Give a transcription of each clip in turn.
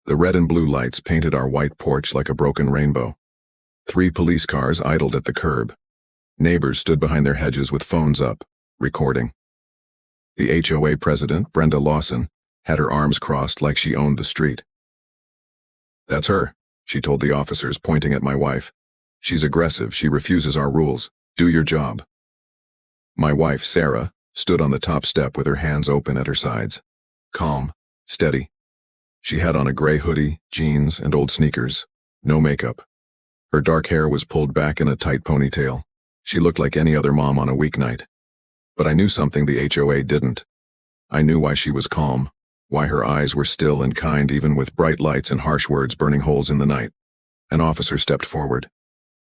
The red and blue lights painted our white porch like a broken rainbow. 3 police cars idled at the curb. Neighbors stood behind their hedges with phones up, recording. The HOA president, Brenda Lawson, had her arms crossed like she owned the street. "That's her," she told the officers, pointing at my wife. "She's aggressive. She refuses our rules. Do your job." My wife, Sarah, stood on the top step with her hands open at her sides. Calm, steady. She had on a gray hoodie, jeans, and old sneakers. No makeup. Her dark hair was pulled back in a tight ponytail. She looked like any other mom on a weeknight. But I knew something the HOA didn't. I knew why she was calm, why her eyes were still and kind even with bright lights and harsh words burning holes in the night. An officer stepped forward.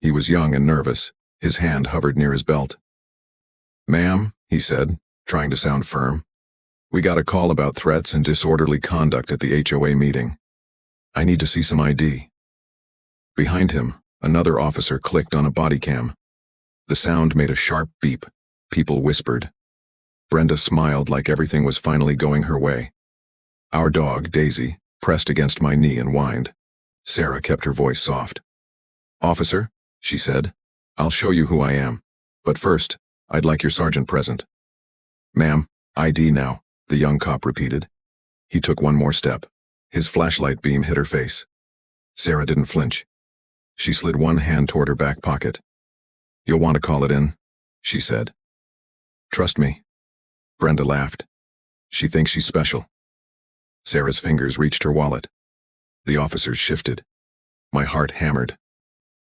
He was young and nervous. His hand hovered near his belt. "Ma'am," he said, trying to sound firm, "we got a call about threats and disorderly conduct at the HOA meeting. I need to see some ID." Behind him, another officer clicked on a body cam. The sound made a sharp beep. People whispered. Brenda smiled like everything was finally going her way. Our dog, Daisy, pressed against my knee and whined. Sarah kept her voice soft. "Officer," she said, "I'll show you who I am. But first, I'd like your sergeant present." "Ma'am, ID now," the young cop repeated. He took one more step. His flashlight beam hit her face. Sarah didn't flinch. She slid one hand toward her back pocket. "You'll want to call it in," she said. "Trust me." Brenda laughed. "She thinks she's special." Sarah's fingers reached her wallet. The officers shifted. My heart hammered.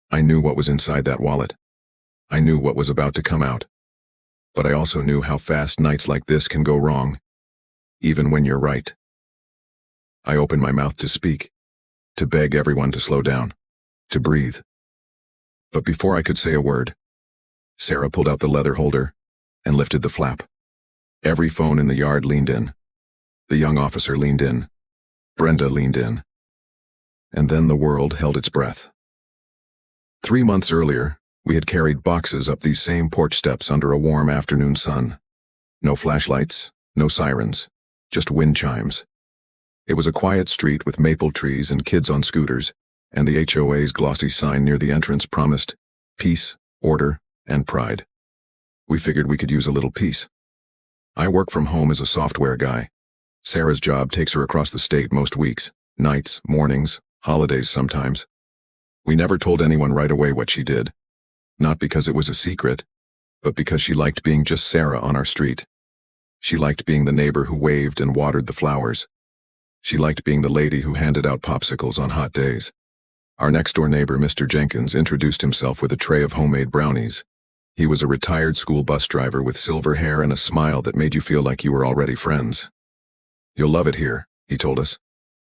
I knew what was inside that wallet. I knew what was about to come out. But I also knew how fast nights like this can go wrong, even when you're right. I opened my mouth to speak, to beg everyone to slow down, to breathe. But before I could say a word, Sarah pulled out the leather holder and lifted the flap. Every phone in the yard leaned in. The young officer leaned in. Brenda leaned in. And then the world held its breath. 3 months earlier, we had carried boxes up these same porch steps under a warm afternoon sun. No flashlights, no sirens, just wind chimes. It was a quiet street with maple trees and kids on scooters, and the HOA's glossy sign near the entrance promised peace, order, and pride. We figured we could use a little peace. I work from home as a software guy. Sarah's job takes her across the state most weeks, nights, mornings, holidays sometimes. We never told anyone right away what she did. Not because it was a secret, but because she liked being just Sarah on our street. She liked being the neighbor who waved and watered the flowers. She liked being the lady who handed out popsicles on hot days. Our next-door neighbor, Mr. Jenkins, introduced himself with a tray of homemade brownies. He was a retired school bus driver with silver hair and a smile that made you feel like you were already friends. "You'll love it here," he told us.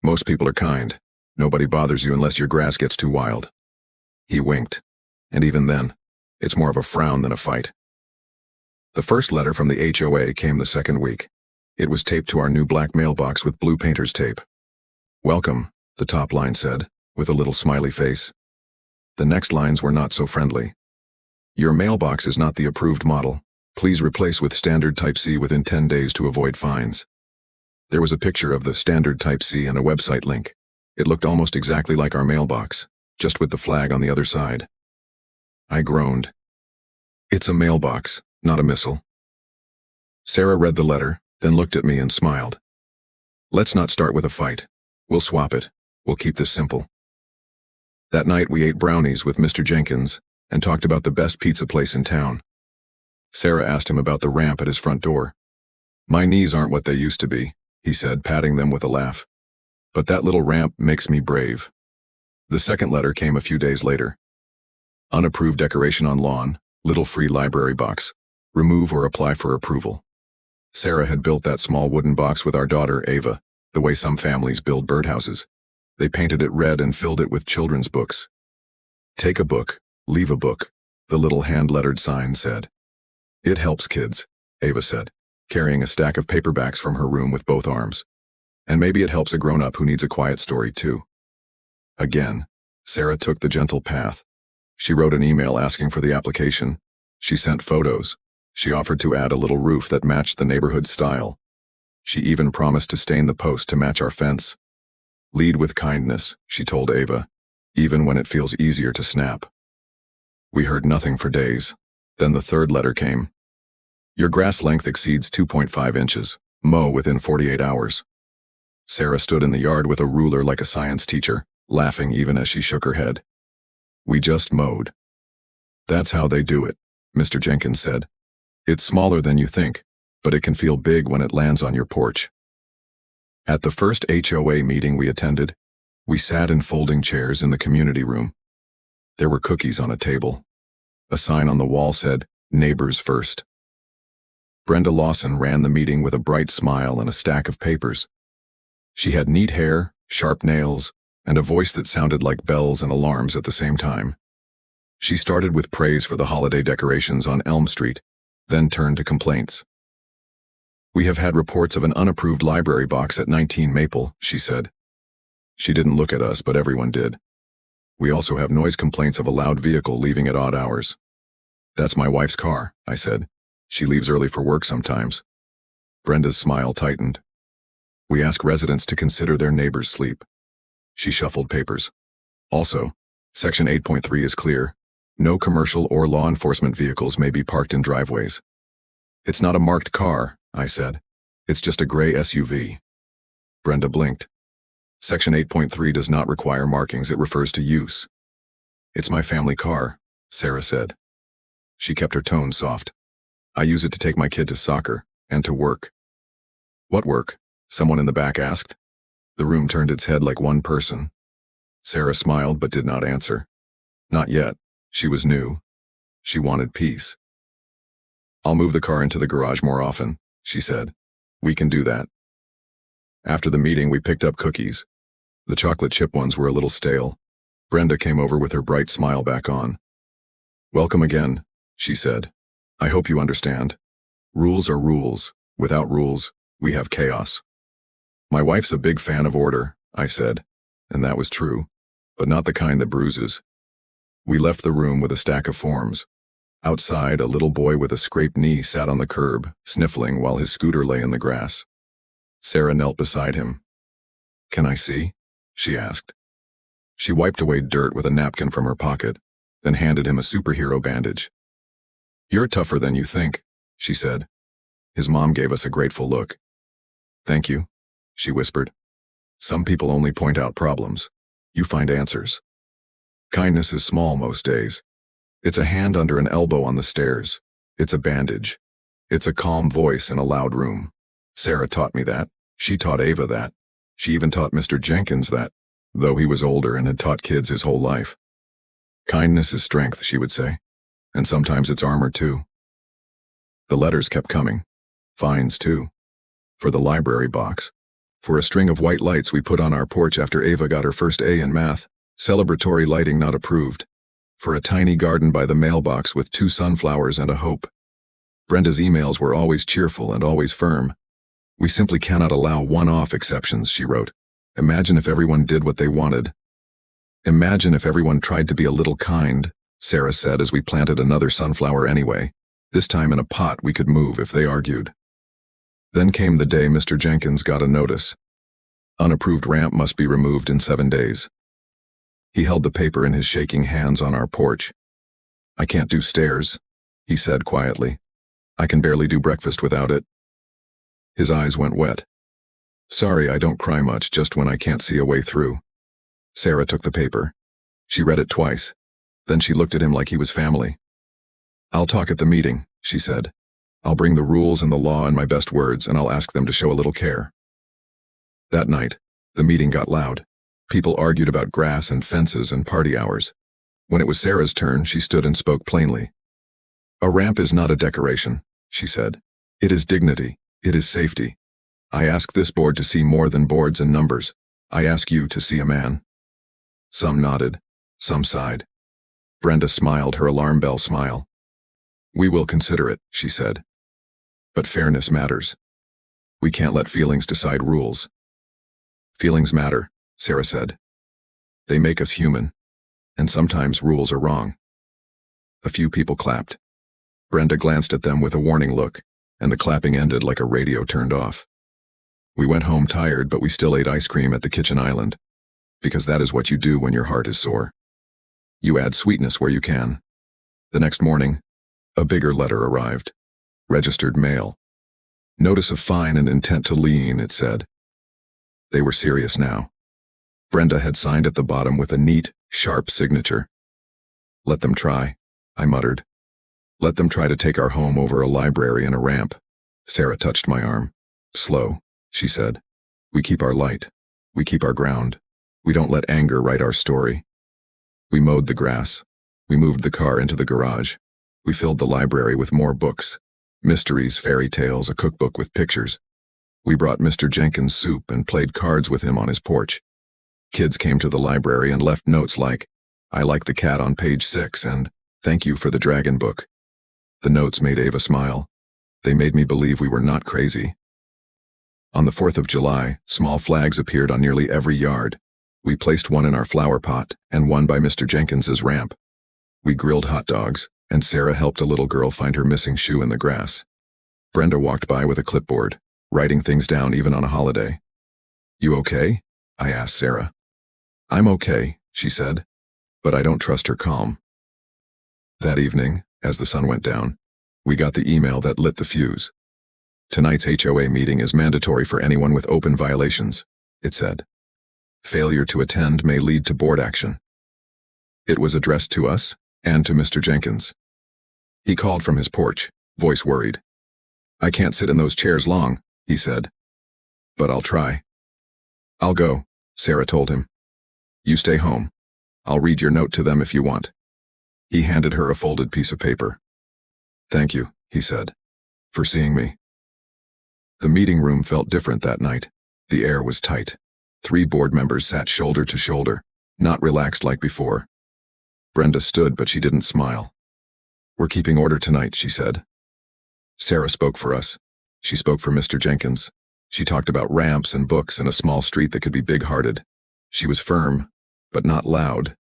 "Most people are kind. Nobody bothers you unless your grass gets too wild." He winked. And even then, it's more of a frown than a fight. The first letter from the HOA came the second week. It was taped to our new black mailbox with blue painter's tape. "Welcome," the top line said, with a little smiley face. The next lines were not so friendly. "Your mailbox is not the approved model. Please replace with standard Type-C within 10 days to avoid fines." There was a picture of the standard Type-C and a website link. It looked almost exactly like our mailbox, just with the flag on the other side. I groaned. "It's a mailbox, not a missile." Sarah read the letter, then looked at me and smiled. "Let's not start with a fight. We'll swap it. We'll keep this simple." That night we ate brownies with Mr. Jenkins and talked about the best pizza place in town. Sarah asked him about the ramp at his front door. "My knees aren't what they used to be," he said, patting them with a laugh. "But that little ramp makes me brave." The second letter came a few days later. "Unapproved decoration on lawn, little free library box. Remove or apply for approval." Sarah had built that small wooden box with our daughter, Ava, the way some families build birdhouses. They painted it red and filled it with children's books. "Take a book, leave a book," the little hand-lettered sign said. "It helps kids," Ava said, carrying a stack of paperbacks from her room with both arms. "And maybe it helps a grown-up who needs a quiet story too." Again, Sarah took the gentle path. She wrote an email asking for the application. She sent photos. She offered to add a little roof that matched the neighborhood style. She even promised to stain the post to match our fence. Lead with kindness, she told Ava, even when it feels easier to snap. We heard nothing for days. Then the third letter came. Your grass length exceeds 2.5 inches. Mow within 48 hours. Sarah stood in the yard with a ruler like a science teacher, laughing even as she shook her head. We just mowed. That's how they do it, Mr. Jenkins said. It's smaller than you think, but it can feel big when it lands on your porch. At the first HOA meeting we attended, we sat in folding chairs in the community room. There were cookies on a table. A sign on the wall said, Neighbors First. Brenda Lawson ran the meeting with a bright smile and a stack of papers. She had neat hair, sharp nails, and a voice that sounded like bells and alarms at the same time. She started with praise for the holiday decorations on Elm Street, then turned to complaints. We have had reports of an unapproved library box at 19 Maple, she said. She didn't look at us, but everyone did. We also have noise complaints of a loud vehicle leaving at odd hours. That's my wife's car, I said. She leaves early for work sometimes. Brenda's smile tightened. We ask residents to consider their neighbors' sleep. She shuffled papers. Also, Section 8.3 is clear. No commercial or law enforcement vehicles may be parked in driveways. It's not a marked car, I said. It's just a gray SUV. Brenda blinked. Section 8.3 does not require markings, it refers to use. It's my family car, Sarah said. She kept her tone soft. I use it to take my kid to soccer and to work. What work? Someone in the back asked. The room turned its head like one person. Sarah smiled but did not answer. Not yet. She was new. She wanted peace. I'll move the car into the garage more often, she said. We can do that. After the meeting, we picked up cookies. The chocolate chip ones were a little stale. Brenda came over with her bright smile back on. Welcome again, she said. I hope you understand. Rules are rules. Without rules, we have chaos. My wife's a big fan of order, I said, and that was true, but not the kind that bruises. We left the room with a stack of forms. Outside, a little boy with a scraped knee sat on the curb, sniffling while his scooter lay in the grass. Sarah knelt beside him. Can I see? She asked. She wiped away dirt with a napkin from her pocket, then handed him a superhero bandage. You're tougher than you think, she said. His mom gave us a grateful look. Thank you, she whispered. Some people only point out problems. You find answers. Kindness is small most days. It's a hand under an elbow on the stairs. It's a bandage. It's a calm voice in a loud room. Sarah taught me that. She taught Ava that. She even taught Mr. Jenkins that, though he was older and had taught kids his whole life. Kindness is strength, she would say, and sometimes it's armor too. The letters kept coming. Fines too. For the library box. For a string of white lights we put on our porch after Ava got her first A in math. Celebratory lighting not approved. For a tiny garden by the mailbox with 2 sunflowers and a hope. Brenda's emails were always cheerful and always firm. We simply cannot allow one-off exceptions, she wrote. Imagine if everyone did what they wanted. Imagine if everyone tried to be a little kind, Sarah said as we planted another sunflower anyway, this time in a pot we could move if they argued. Then came the day Mr. Jenkins got a notice. Unapproved ramp must be removed in 7 days. He held the paper in his shaking hands on our porch. I can't do stairs, he said quietly. I can barely do breakfast without it. His eyes went wet. Sorry, I don't cry much, just when I can't see a way through. Sarah took the paper. She read it twice. Then she looked at him like he was family. I'll talk at the meeting, she said. I'll bring the rules and the law in my best words, and I'll ask them to show a little care. That night, the meeting got loud. People argued about grass and fences and party hours. When it was Sarah's turn, she stood and spoke plainly. A ramp is not a decoration, she said. It is dignity. It is safety. I ask this board to see more than boards and numbers. I ask you to see a man. Some nodded. Some sighed. Brenda smiled her alarm bell smile. We will consider it, she said. But fairness matters. We can't let feelings decide rules. Feelings matter, Sarah said. They make us human. And sometimes rules are wrong. A few people clapped. Brenda glanced at them with a warning look, and the clapping ended like a radio turned off. We went home tired, but we still ate ice cream at the kitchen island. because that is what you do when your heart is sore. You add sweetness where you can. The next morning, a bigger letter arrived. Registered mail. Notice of fine and intent to lien, it said. They were serious now. Brenda had signed at the bottom with a neat, sharp signature. Let them try, I muttered. Let them try to take our home over a library and a ramp. Sarah touched my arm. Slow, she said. We keep our light. We keep our ground. We don't let anger write our story. We mowed the grass. We moved the car into the garage. We filled the library with more books. Mysteries, fairy tales, a cookbook with pictures. We brought Mr. Jenkins soup and played cards with him on his porch. Kids came to the library and left notes like, I like the cat on page 6 and thank you for the dragon book. The notes made Ava smile. They made me believe we were not crazy. On the 4th of July, small flags appeared on nearly every yard. We placed one in our flower pot and one by Mr. Jenkins's ramp. We grilled hot dogs, and Sarah helped a little girl find her missing shoe in the grass. Brenda walked by with a clipboard, writing things down even on a holiday. You okay? I asked Sarah. I'm okay, she said, but I don't trust her calm. That evening, as the sun went down, we got the email that lit the fuse. Tonight's HOA meeting is mandatory for anyone with open violations, it said. Failure to attend may lead to board action. It was addressed to us and to Mr. Jenkins. He called from his porch, voice worried. I can't sit in those chairs long, he said. But I'll try. I'll go, Sarah told him. You stay home. I'll read your note to them if you want. He handed her a folded piece of paper. Thank you, he said, for seeing me. The meeting room felt different that night. The air was tight. 3 board members sat shoulder to shoulder, not relaxed like before. Brenda stood, but she didn't smile. We're keeping order tonight, she said. Sarah spoke for us. She spoke for Mr. Jenkins. She talked about ramps and books and a small street that could be big-hearted. She was firm, but not loud.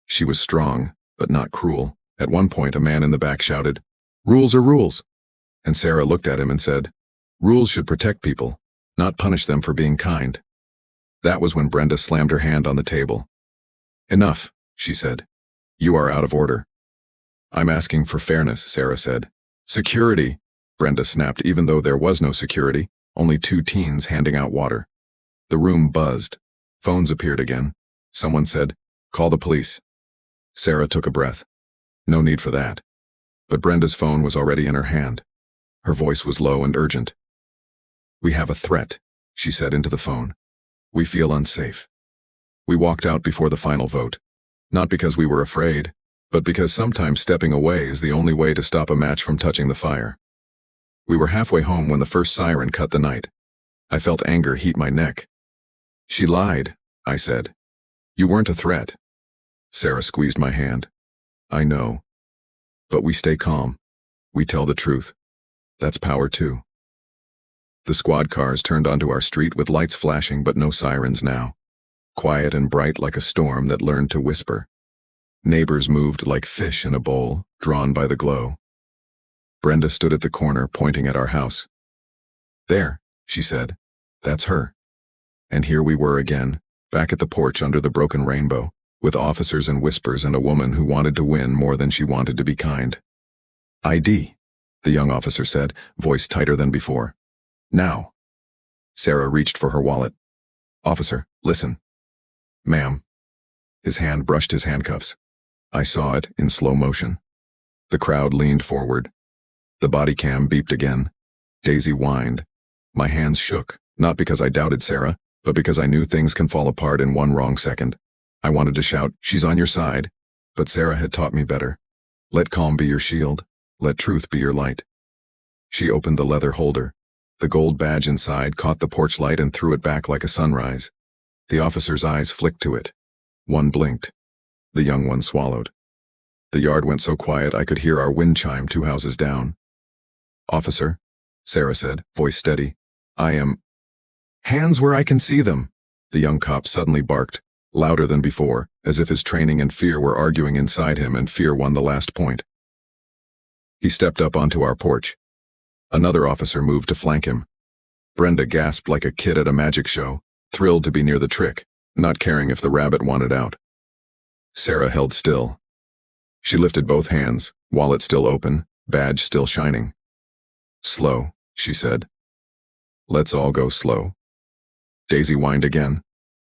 She was strong, but not cruel. At one point, a man in the back shouted, "Rules are rules." And Sarah looked at him and said, "Rules should protect people, not punish them for being kind." That was when Brenda slammed her hand on the table. "Enough," she said. "You are out of order." "I'm asking for fairness," Sarah said. "Security," Brenda snapped, even though there was no security, only 2 teens handing out water. The room buzzed. Phones appeared again. Someone said, "Call the police." Sarah took a breath. No need for that. But Brenda's phone was already in her hand. Her voice was low and urgent. "We have a threat," she said into the phone. "We feel unsafe." We walked out before the final vote. Not because we were afraid, but because sometimes stepping away is the only way to stop a match from touching the fire. We were halfway home when the first siren cut the night. I felt anger heat my neck. "She lied," I said. "You weren't a threat." Sarah squeezed my hand. "I know. But we stay calm. We tell the truth. That's power too." The squad cars turned onto our street with lights flashing but no sirens now. Quiet and bright like a storm that learned to whisper. Neighbors moved like fish in a bowl, drawn by the glow. Brenda stood at the corner, pointing at our house. "There," she said. "That's her." And here we were again, back at the porch under the broken rainbow, with officers and whispers and a woman who wanted to win more than she wanted to be kind. "ID," the young officer said, voice tighter than before. "Now." Sarah reached for her wallet. "Officer, listen." "Ma'am." His hand brushed his handcuffs. I saw it in slow motion. The crowd leaned forward. The body cam beeped again. Daisy whined. My hands shook, not because I doubted Sarah, but because I knew things can fall apart in one wrong second. I wanted to shout, "She's on your side," but Sarah had taught me better. Let calm be your shield. Let truth be your light. She opened the leather holder. The gold badge inside caught the porch light and threw it back like a sunrise. The officer's eyes flicked to it. One blinked. The young one swallowed. The yard went so quiet I could hear our wind chime 2 houses down. "Officer," Sarah said, voice steady. "I am—" "Hands where I can see them," the young cop suddenly barked, louder than before, as if his training and fear were arguing inside him and fear won the last point. He stepped up onto our porch. Another officer moved to flank him. Brenda gasped like a kid at a magic show, thrilled to be near the trick, not caring if the rabbit wanted out. Sarah held still. She lifted both hands, wallet still open, badge still shining. Slow, she said. Let's all go slow. Daisy whined again.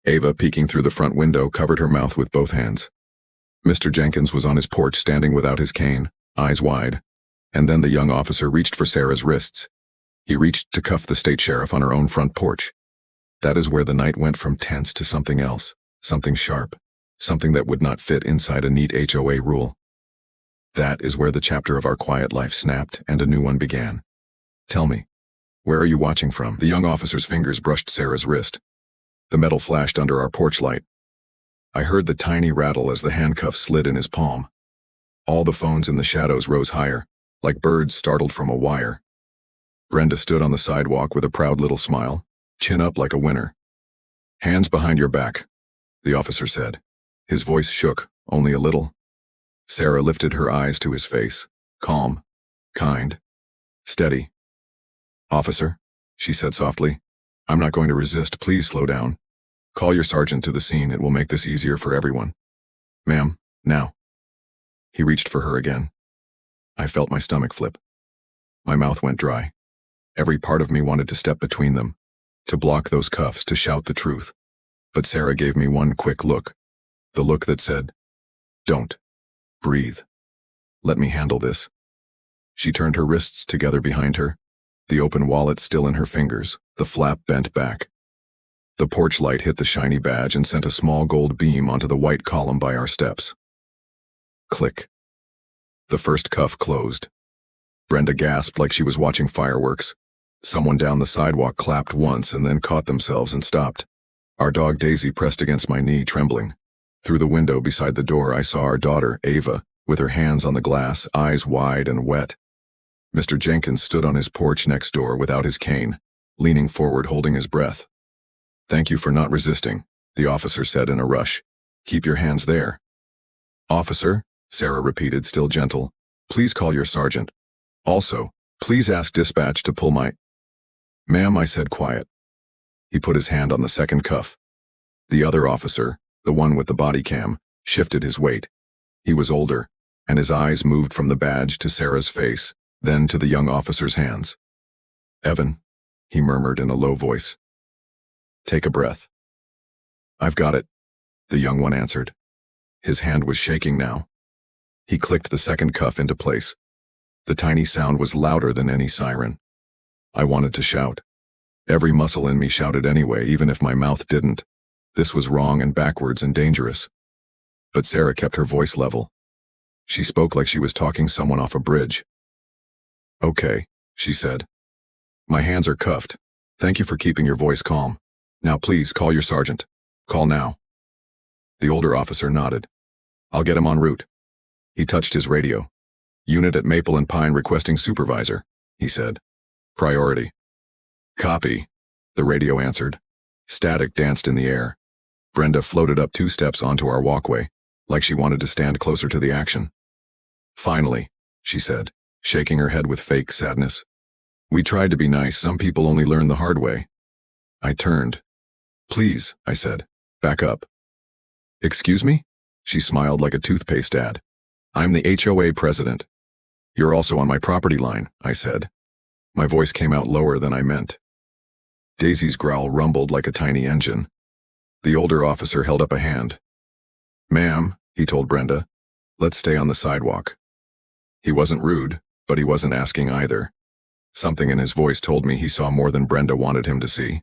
Ava, peeking through the front window, covered her mouth with both hands. Mr. Jenkins was on his porch standing without his cane, eyes wide, and then the young officer reached for Sarah's wrists. He reached to cuff the state sheriff on her own front porch. That is where the night went from tense to something else, something sharp, something that would not fit inside a neat HOA rule. That is where the chapter of our quiet life snapped and a new one began. Tell me, where are you watching from? The young officer's fingers brushed Sarah's wrist. The metal flashed under our porch light. I heard the tiny rattle as the handcuff slid in his palm. All the phones in the shadows rose higher, like birds startled from a wire. Brenda stood on the sidewalk with a proud little smile, chin up like a winner. Hands behind your back, the officer said. His voice shook, only a little. Sarah lifted her eyes to his face, calm, kind, steady. Officer, she said softly, I'm not going to resist. Please slow down. Call your sergeant to the scene. It will make this easier for everyone. Ma'am, now. He reached for her again. I felt my stomach flip. My mouth went dry. Every part of me wanted to step between them, to block those cuffs, to shout the truth. But Sarah gave me one quick look, the look that said, don't. Breathe. Let me handle this. She turned her wrists together behind her, the open wallet still in her fingers, the flap bent back. The porch light hit the shiny badge and sent a small gold beam onto the white column by our steps. Click. The first cuff closed. Brenda gasped like she was watching fireworks. Someone down the sidewalk clapped once and then caught themselves and stopped. Our dog Daisy pressed against my knee, trembling. Through the window beside the door, I saw our daughter, Ava, with her hands on the glass, eyes wide and wet. Mr. Jenkins stood on his porch next door without his cane, leaning forward holding his breath. Thank you for not resisting, the officer said in a rush. Keep your hands there. Officer, Sarah repeated, still gentle, please call your sergeant. Also, please ask dispatch to pull my... Ma'am, I said quiet. He put his hand on the second cuff. The other officer, the one with the body cam, shifted his weight. He was older, and his eyes moved from the badge to Sarah's face, then to the young officer's hands. Evan, he murmured in a low voice. Take a breath. I've got it, the young one answered. His hand was shaking now. He clicked the second cuff into place. The tiny sound was louder than any siren. I wanted to shout. Every muscle in me shouted anyway, even if my mouth didn't. This was wrong and backwards and dangerous. But Sarah kept her voice level. She spoke like she was talking someone off a bridge. Okay, she said. My hands are cuffed. Thank you for keeping your voice calm. Now please call your sergeant. Call now. The older officer nodded. I'll get him en route. He touched his radio. Unit at Maple and Pine requesting supervisor, he said. Priority. Copy, the radio answered. Static danced in the air. Brenda floated up 2 steps onto our walkway, like she wanted to stand closer to the action. Finally, she said, shaking her head with fake sadness. We tried to be nice. Some people only learn the hard way. I turned. Please, I said, back up. Excuse me? She smiled like a toothpaste ad. I'm the HOA president. You're also on my property line, I said. My voice came out lower than I meant. Daisy's growl rumbled like a tiny engine. The older officer held up a hand. Ma'am, he told Brenda, let's stay on the sidewalk. He wasn't rude, but he wasn't asking either. Something in his voice told me he saw more than Brenda wanted him to see.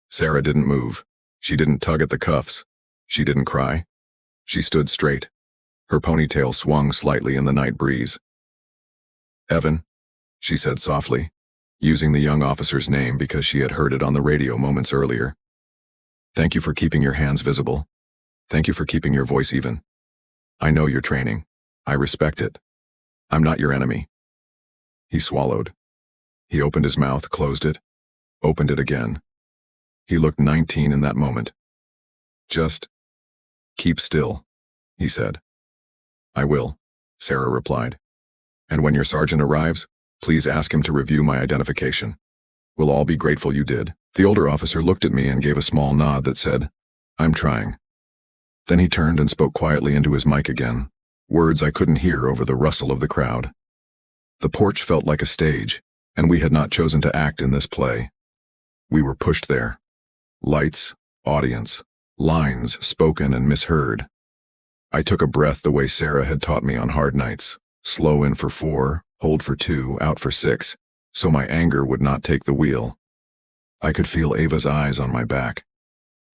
Sarah didn't move. She didn't tug at the cuffs. She didn't cry. She stood straight. Her ponytail swung slightly in the night breeze. Evan, she said softly, using the young officer's name because she had heard it on the radio moments earlier. Thank you for keeping your hands visible. Thank you for keeping your voice even. I know your training. I respect it. I'm not your enemy. He swallowed. He opened his mouth, closed it, opened it again. He looked 19 in that moment. Just keep still, he said. I will, Sarah replied. And when your sergeant arrives, please ask him to review my identification. We'll all be grateful you did. The older officer looked at me and gave a small nod that said, I'm trying. Then he turned and spoke quietly into his mic again, words I couldn't hear over the rustle of the crowd. The porch felt like a stage, and we had not chosen to act in this play. We were pushed there. Lights, audience, lines spoken and misheard. I took a breath the way Sarah had taught me on hard nights, slow in for 4, hold for 2, out for 6, so my anger would not take the wheel. I could feel Ava's eyes on my back.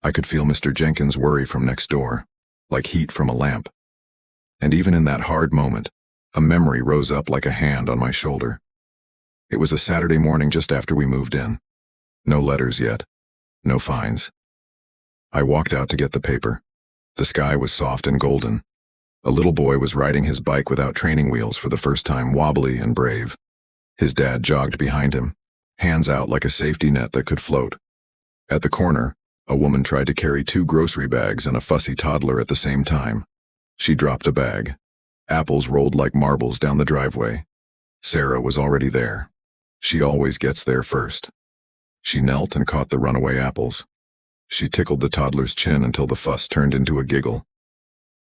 I could feel Mr. Jenkins' worry from next door, like heat from a lamp. And even in that hard moment, a memory rose up like a hand on my shoulder. It was a Saturday morning just after we moved in. No letters yet. No fines. I walked out to get the paper. The sky was soft and golden. A little boy was riding his bike without training wheels for the first time, wobbly and brave. His dad jogged behind him, hands out like a safety net that could float. At the corner, a woman tried to carry 2 grocery bags and a fussy toddler at the same time. She dropped a bag. Apples rolled like marbles down the driveway. Sarah was already there. She always gets there first. She knelt and caught the runaway apples. She tickled the toddler's chin until the fuss turned into a giggle.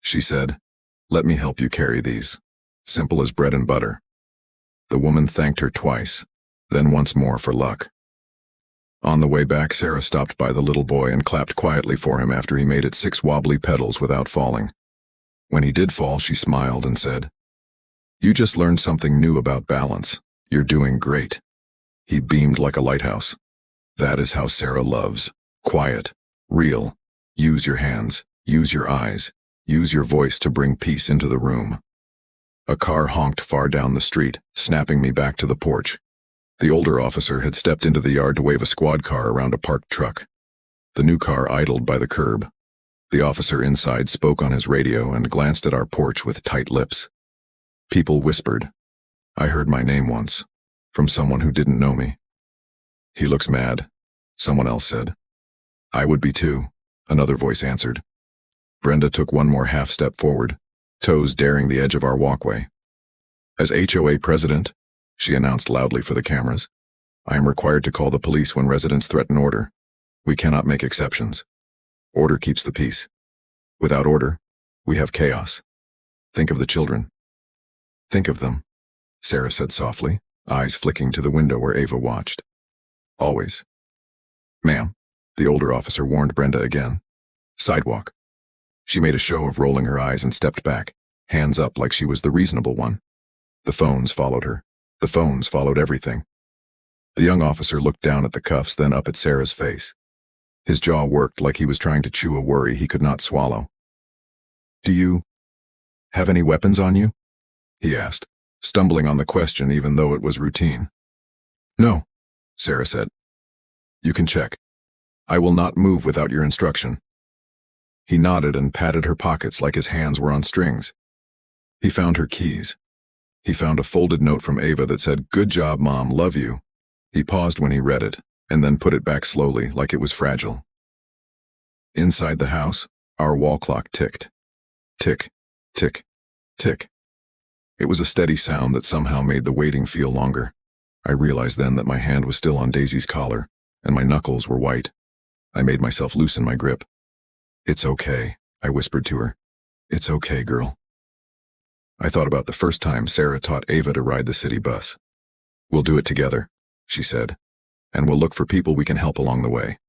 She said, "Let me help you carry these. Simple as bread and butter." The woman thanked her twice, then once more for luck. On the way back, Sarah stopped by the little boy and clapped quietly for him after he made it 6 wobbly pedals without falling. When he did fall, she smiled and said, "You just learned something new about balance. You're doing great." He beamed like a lighthouse. That is how Sarah loves. Quiet, real. Use your hands, use your eyes, use your voice to bring peace into the room. A car honked far down the street, snapping me back to the porch. The older officer had stepped into the yard to wave a squad car around a parked truck. The new car idled by the curb. The officer inside spoke on his radio and glanced at our porch with tight lips. People whispered. I heard my name once, from someone who didn't know me. "He looks mad," someone else said. "I would be too," another voice answered. Brenda took one more half step forward, toes daring the edge of our walkway. "As HOA president," she announced loudly for the cameras, "I am required to call the police when residents threaten order. We cannot make exceptions. Order keeps the peace. Without order, we have chaos. Think of the children." "Think of them," Sarah said softly, eyes flicking to the window where Ava watched. "Always." "Ma'am," the older officer warned Brenda again. "Sidewalk." She made a show of rolling her eyes and stepped back, hands up like she was the reasonable one. The phones followed her. The phones followed everything. The young officer looked down at the cuffs, then up at Sarah's face. His jaw worked like he was trying to chew a worry he could not swallow. "Do you have any weapons on you?" he asked, stumbling on the question even though it was routine. "No," Sarah said. "You can check. I will not move without your instruction." He nodded and patted her pockets like his hands were on strings. He found her keys. He found a folded note from Ava that said, "Good job, Mom, love you." He paused when he read it, and then put it back slowly like it was fragile. Inside the house, our wall clock ticked. Tick, tick, tick. It was a steady sound that somehow made the waiting feel longer. I realized then that my hand was still on Daisy's collar, and my knuckles were white. I made myself loosen my grip. "It's okay," I whispered to her. "It's okay, girl." I thought about the first time Sarah taught Ava to ride the city bus. "We'll do it together," she said, "and we'll look for people we can help along the way."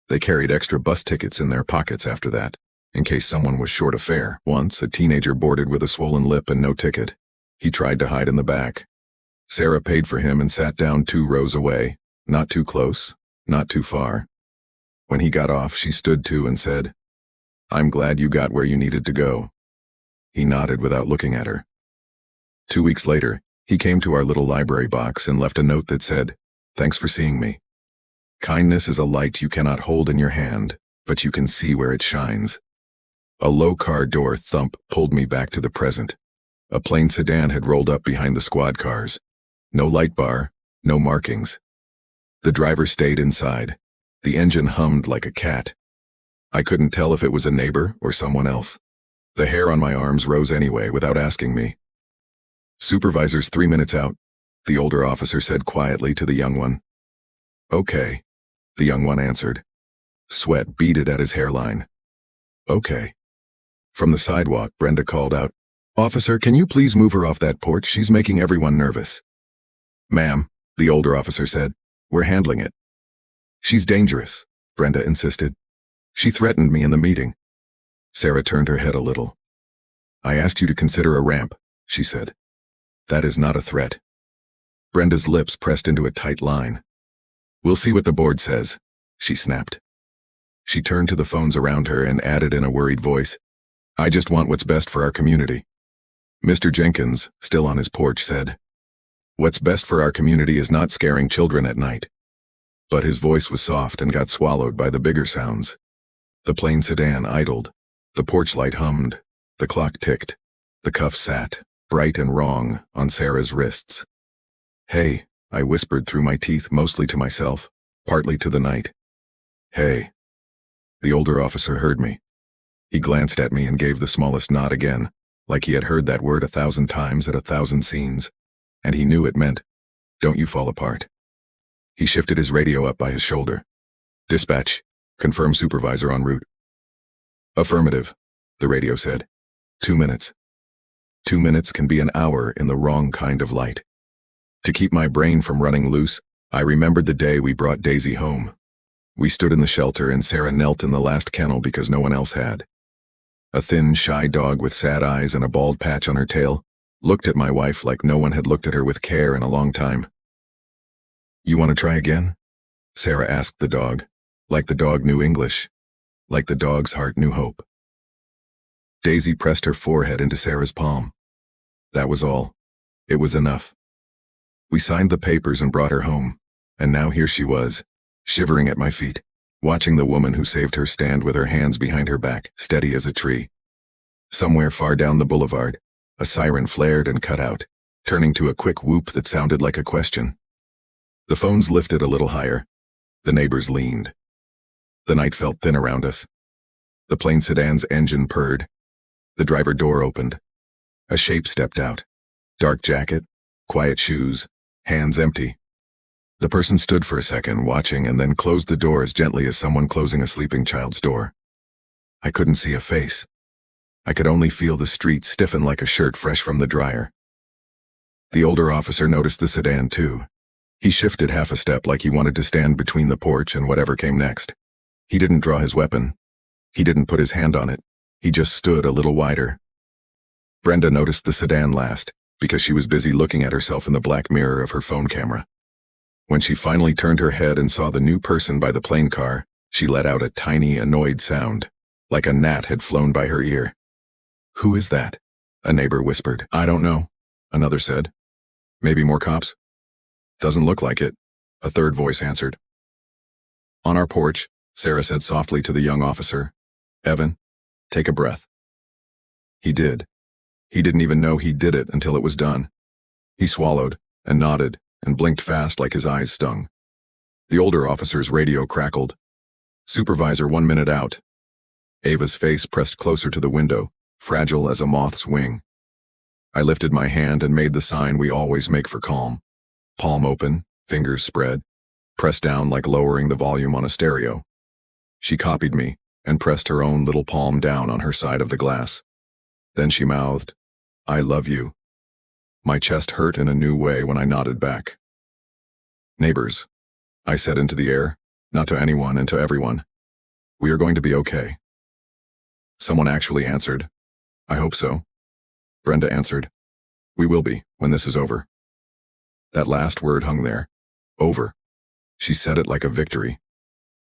They carried extra bus tickets in their pockets after that, in case someone was short of fare. Once, a teenager boarded with a swollen lip and no ticket. He tried to hide in the back. Sarah paid for him and sat down 2 rows away, not too close, not too far. When he got off, she stood too and said, "I'm glad you got where you needed to go." He nodded without looking at her. 2 weeks later, he came to our little library box and left a note that said, "Thanks for seeing me. Kindness is a light you cannot hold in your hand, but you can see where it shines." A low car door thump pulled me back to the present. A plain sedan had rolled up behind the squad cars. No light bar, no markings. The driver stayed inside. The engine hummed like a cat. I couldn't tell if it was a neighbor or someone else. The hair on my arms rose anyway without asking me. "Supervisor's 3 minutes out," the older officer said quietly to the young one. "Okay," the young one answered. Sweat beaded at his hairline. Okay. From the sidewalk, Brenda called out, "Officer, can you please move her off that porch? She's making everyone nervous." "Ma'am," the older officer said, "we're handling it." "She's dangerous," Brenda insisted. "She threatened me in the meeting." Sarah turned her head a little. "I asked you to consider a ramp," she said. "That is not a threat." Brenda's lips pressed into a tight line. "We'll see what the board says," she snapped. She turned to the phones around her and added in a worried voice, "I just want what's best for our community." Mr. Jenkins, still on his porch, said, "What's best for our community is not scaring children at night." But his voice was soft and got swallowed by the bigger sounds. The plain sedan idled. The porch light hummed. The clock ticked. The cuff sat, bright and wrong, on Sarah's wrists. "Hey," I whispered through my teeth, mostly to myself, partly to the night. "Hey." The older officer heard me. He glanced at me and gave the smallest nod again, like he had heard that word 1,000 times at 1,000 scenes, and he knew it meant, "Don't you fall apart." He shifted his radio up by his shoulder. "Dispatch, confirm supervisor en route." "Affirmative," the radio said. 2 minutes. 2 minutes can be an hour in the wrong kind of light. To keep my brain from running loose, I remembered the day we brought Daisy home. We stood in the shelter and Sarah knelt in the last kennel because no one else had. A thin, shy dog with sad eyes and a bald patch on her tail looked at my wife like no one had looked at her with care in a long time. "You want to try again?" Sarah asked the dog, like the dog knew English, like the dog's heart knew hope. Daisy pressed her forehead into Sarah's palm. That was all. It was enough. We signed the papers and brought her home, and now here she was, shivering at my feet, watching the woman who saved her stand with her hands behind her back, steady as a tree. Somewhere far down the boulevard, a siren flared and cut out, turning to a quick whoop that sounded like a question. The phones lifted a little higher. The neighbors leaned. The night felt thin around us. The plain sedan's engine purred. The driver door opened. A shape stepped out. Dark jacket, quiet shoes, hands empty. The person stood for a second, watching, and then closed the door as gently as someone closing a sleeping child's door. I couldn't see a face. I could only feel the street stiffen like a shirt fresh from the dryer. The older officer noticed the sedan too. He shifted half a step like he wanted to stand between the porch and whatever came next. He didn't draw his weapon. He didn't put his hand on it. He just stood a little wider. Brenda noticed the sedan last, because she was busy looking at herself in the black mirror of her phone camera. When she finally turned her head and saw the new person by the plain car, she let out a tiny, annoyed sound, like a gnat had flown by her ear. "Who is that?" a neighbor whispered. "I don't know," another said. "Maybe more cops?" "Doesn't look like it," a third voice answered. On our porch, Sarah said softly to the young officer, "Evan, take a breath." He did. He didn't even know he did it until it was done. He swallowed and nodded and blinked fast like his eyes stung. The older officer's radio crackled. "Supervisor 1 minute out." Ava's face pressed closer to the window, fragile as a moth's wing. I lifted my hand and made the sign we always make for calm. Palm open, fingers spread, pressed down like lowering the volume on a stereo. She copied me and pressed her own little palm down on her side of the glass. Then she mouthed, "I love you." My chest hurt in a new way when I nodded back. "Neighbors," I said into the air, not to anyone and to everyone. "We are going to be okay." Someone actually answered, "I hope so." Brenda answered, "We will be when this is over." That last word hung there. Over. She said it like a victory.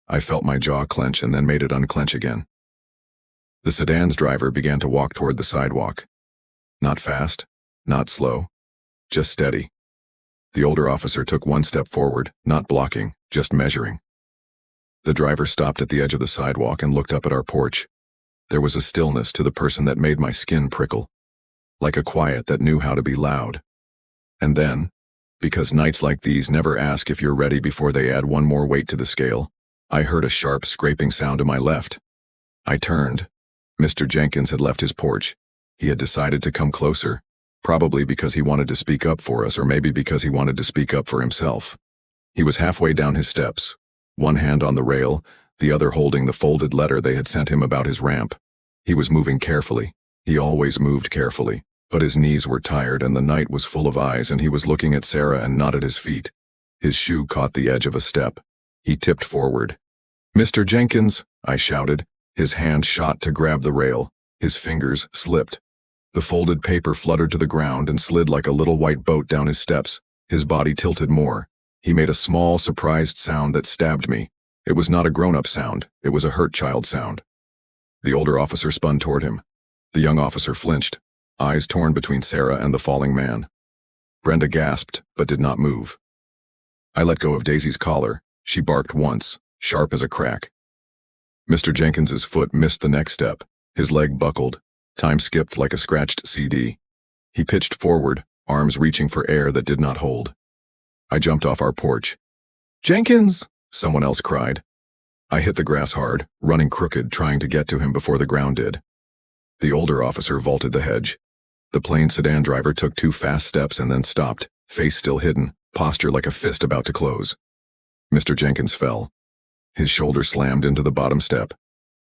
I felt my jaw clench and then made it unclench again. The sedan's driver began to walk toward the sidewalk. Not fast, not slow, just steady. The older officer took 1 step forward, not blocking, just measuring. The driver stopped at the edge of the sidewalk and looked up at our porch. There was a stillness to the person that made my skin prickle, like a quiet that knew how to be loud. And then, because nights like these never ask if you're ready before they add one more weight to the scale, I heard a sharp scraping sound to my left. I turned. Mr. Jenkins had left his porch. He had decided to come closer, probably because he wanted to speak up for us or maybe because he wanted to speak up for himself. He was halfway down his steps, one hand on the rail, the other holding the folded letter they had sent him about his ramp. He was moving carefully. He always moved carefully, but his knees were tired and the night was full of eyes and he was looking at Sarah and not at his feet. His shoe caught the edge of a step. He tipped forward. "Mr. Jenkins," I shouted. His hand shot to grab the rail. His fingers slipped. The folded paper fluttered to the ground and slid like a little white boat down his steps. His body tilted more. He made a small, surprised sound that stabbed me. It was not a grown-up sound. It was a hurt child sound. The older officer spun toward him. The young officer flinched, eyes torn between Sarah and the falling man. Brenda gasped, but did not move. I let go of Daisy's collar. She barked once, sharp as a crack. Mr. Jenkins's foot missed the next step. His leg buckled. Time skipped like a scratched CD. He pitched forward, arms reaching for air that did not hold. I jumped off our porch. "Jenkins!" someone else cried. I hit the grass hard, running crooked, trying to get to him before the ground did. The older officer vaulted the hedge. The plain sedan driver took 2 fast steps and then stopped, face still hidden, posture like a fist about to close. Mr. Jenkins fell. His shoulder slammed into the bottom step.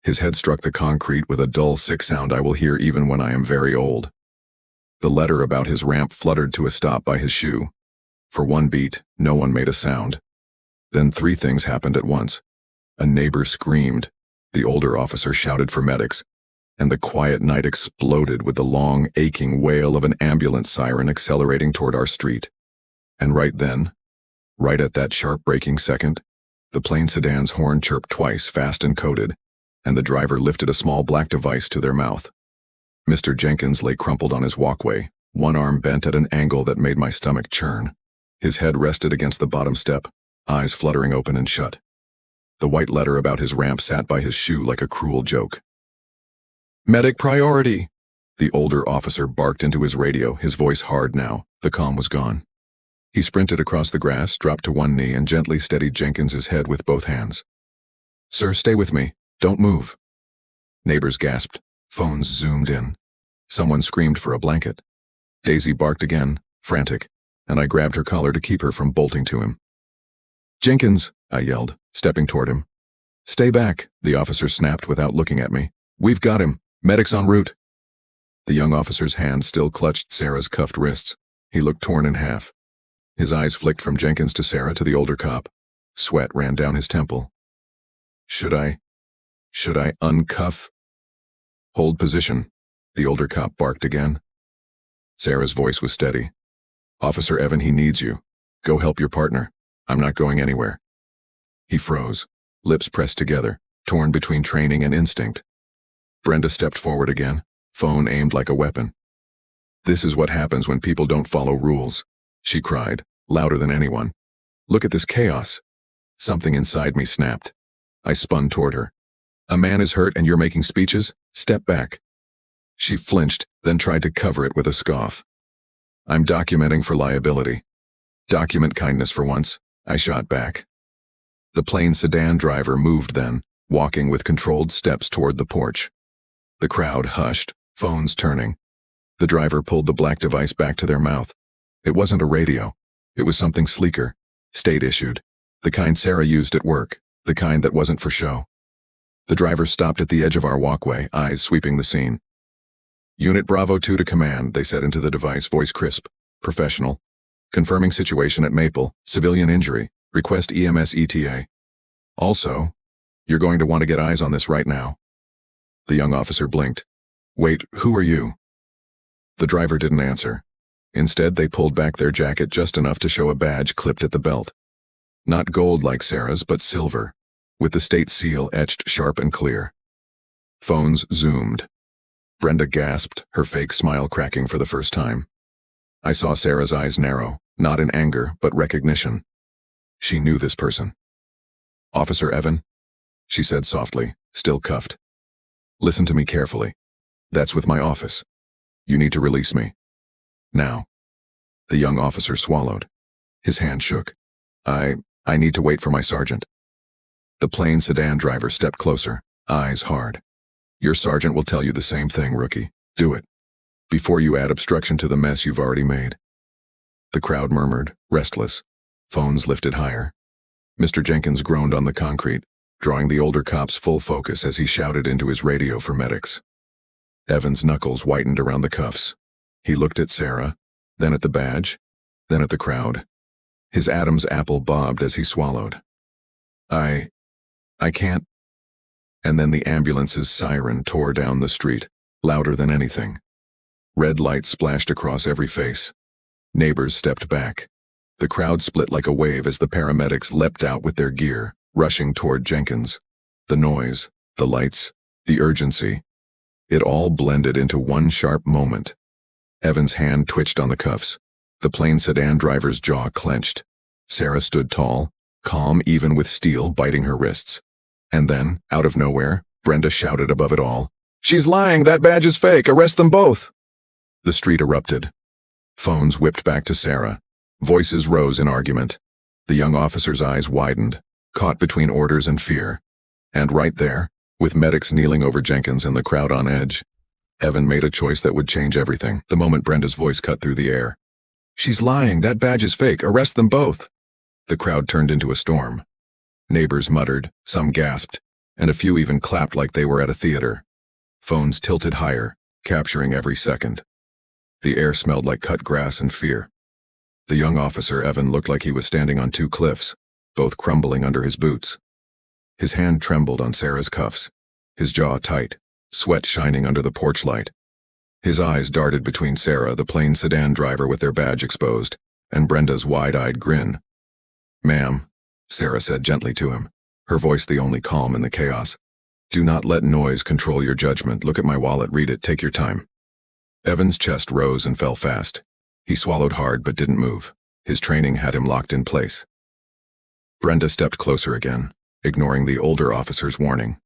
His head struck the concrete with a dull, sick sound I will hear even when I am very old. The letter about his ramp fluttered to a stop by his shoe. For one beat, no one made a sound. Then 3 things happened at once. A neighbor screamed. The older officer shouted for medics. And the quiet night exploded with the long, aching wail of an ambulance siren accelerating toward our street. And right then, right at that sharp braking second, the plain sedan's horn chirped twice, fast and coded, and the driver lifted a small black device to their mouth. Mr. Jenkins lay crumpled on his walkway, one arm bent at an angle that made my stomach churn. His head rested against the bottom step, eyes fluttering open and shut. The white letter about his ramp sat by his shoe like a cruel joke. "Medic priority!" The older officer barked into his radio, his voice hard now. The calm was gone. He sprinted across the grass, dropped to one knee, and gently steadied Jenkins's head with both hands. "Sir, stay with me. Don't move." Neighbors gasped. Phones zoomed in. Someone screamed for a blanket. Daisy barked again, frantic, and I grabbed her collar to keep her from bolting to him. "Jenkins," I yelled, stepping toward him. "Stay back," the officer snapped without looking at me. "We've got him. Medics en route." The young officer's hand still clutched Sarah's cuffed wrists. He looked torn in half. His eyes flicked from Jenkins to Sarah to the older cop. Sweat ran down his temple. Should I uncuff? "Hold position," the older cop barked again. Sarah's voice was steady. "Officer Evan, he needs you. Go help your partner. I'm not going anywhere." He froze, lips pressed together, torn between training and instinct. Brenda stepped forward again, phone aimed like a weapon. "This is what happens when people don't follow rules," she cried, louder than anyone. "Look at this chaos." Something inside me snapped. I spun toward her. "A man is hurt and you're making speeches? Step back." She flinched, then tried to cover it with a scoff. "I'm documenting for liability." "Document kindness for once," I shot back. The plain sedan driver moved then, walking with controlled steps toward the porch. The crowd hushed, phones turning. The driver pulled the black device back to their mouth. It wasn't a radio. It was something sleeker, state-issued, the kind Sarah used at work, the kind that wasn't for show. The driver stopped at the edge of our walkway, eyes sweeping the scene. "Unit Bravo 2 to command," they said into the device, voice crisp, professional. "Confirming situation at Maple, civilian injury, request EMS ETA. Also, you're going to want to get eyes on this right now." The young officer blinked. "Wait, who are you?" The driver didn't answer. Instead, they pulled back their jacket just enough to show a badge clipped at the belt. Not gold like Sarah's, but silver, with the state seal etched sharp and clear. Phones zoomed. Brenda gasped, her fake smile cracking for the first time. I saw Sarah's eyes narrow, not in anger, but recognition. She knew this person. "Officer Evan," she said softly, still cuffed. "Listen to me carefully. That's with my office. You need to release me. Now." The young officer swallowed. His hand shook. I need to wait for my sergeant." The plain sedan driver stepped closer, eyes hard. "Your sergeant will tell you the same thing, rookie. Do it. Before you add obstruction to the mess you've already made." The crowd murmured, restless. Phones lifted higher. Mr. Jenkins groaned on the concrete, drawing the older cop's full focus as he shouted into his radio for medics. Evan's knuckles whitened around the cuffs. He looked at Sarah, then at the badge, then at the crowd. His Adam's apple bobbed as he swallowed. I can't. And then the ambulance's siren tore down the street, louder than anything. Red lights splashed across every face. Neighbors stepped back. The crowd split like a wave as the paramedics leapt out with their gear, rushing toward Jenkins. The noise, the lights, the urgency. It all blended into one sharp moment. Evan's hand twitched on the cuffs. The plain sedan driver's jaw clenched. Sarah stood tall, calm even with steel biting her wrists. And then, out of nowhere, Brenda shouted above it all, "She's lying! That badge is fake! Arrest them both!" The street erupted. Phones whipped back to Sarah. Voices rose in argument. The young officer's eyes widened, caught between orders and fear. And right there, with medics kneeling over Jenkins and the crowd on edge, Evan made a choice that would change everything the moment Brenda's voice cut through the air. "She's lying! That badge is fake! Arrest them both!" The crowd turned into a storm. Neighbors muttered, some gasped, and a few even clapped like they were at a theater. Phones tilted higher, capturing every second. The air smelled like cut grass and fear. The young officer, Evan, looked like he was standing on two cliffs, both crumbling under his boots. His hand trembled on Sarah's cuffs, his jaw tight, sweat shining under the porch light. His eyes darted between Sarah, the plain sedan driver with their badge exposed, and Brenda's wide-eyed grin. "Ma'am," Sarah said gently to him, her voice the only calm in the chaos. "Do not let noise control your judgment. Look at my wallet, read it, take your time." Evan's chest rose and fell fast. He swallowed hard but didn't move. His training had him locked in place. Brenda stepped closer again, ignoring the older officer's warning.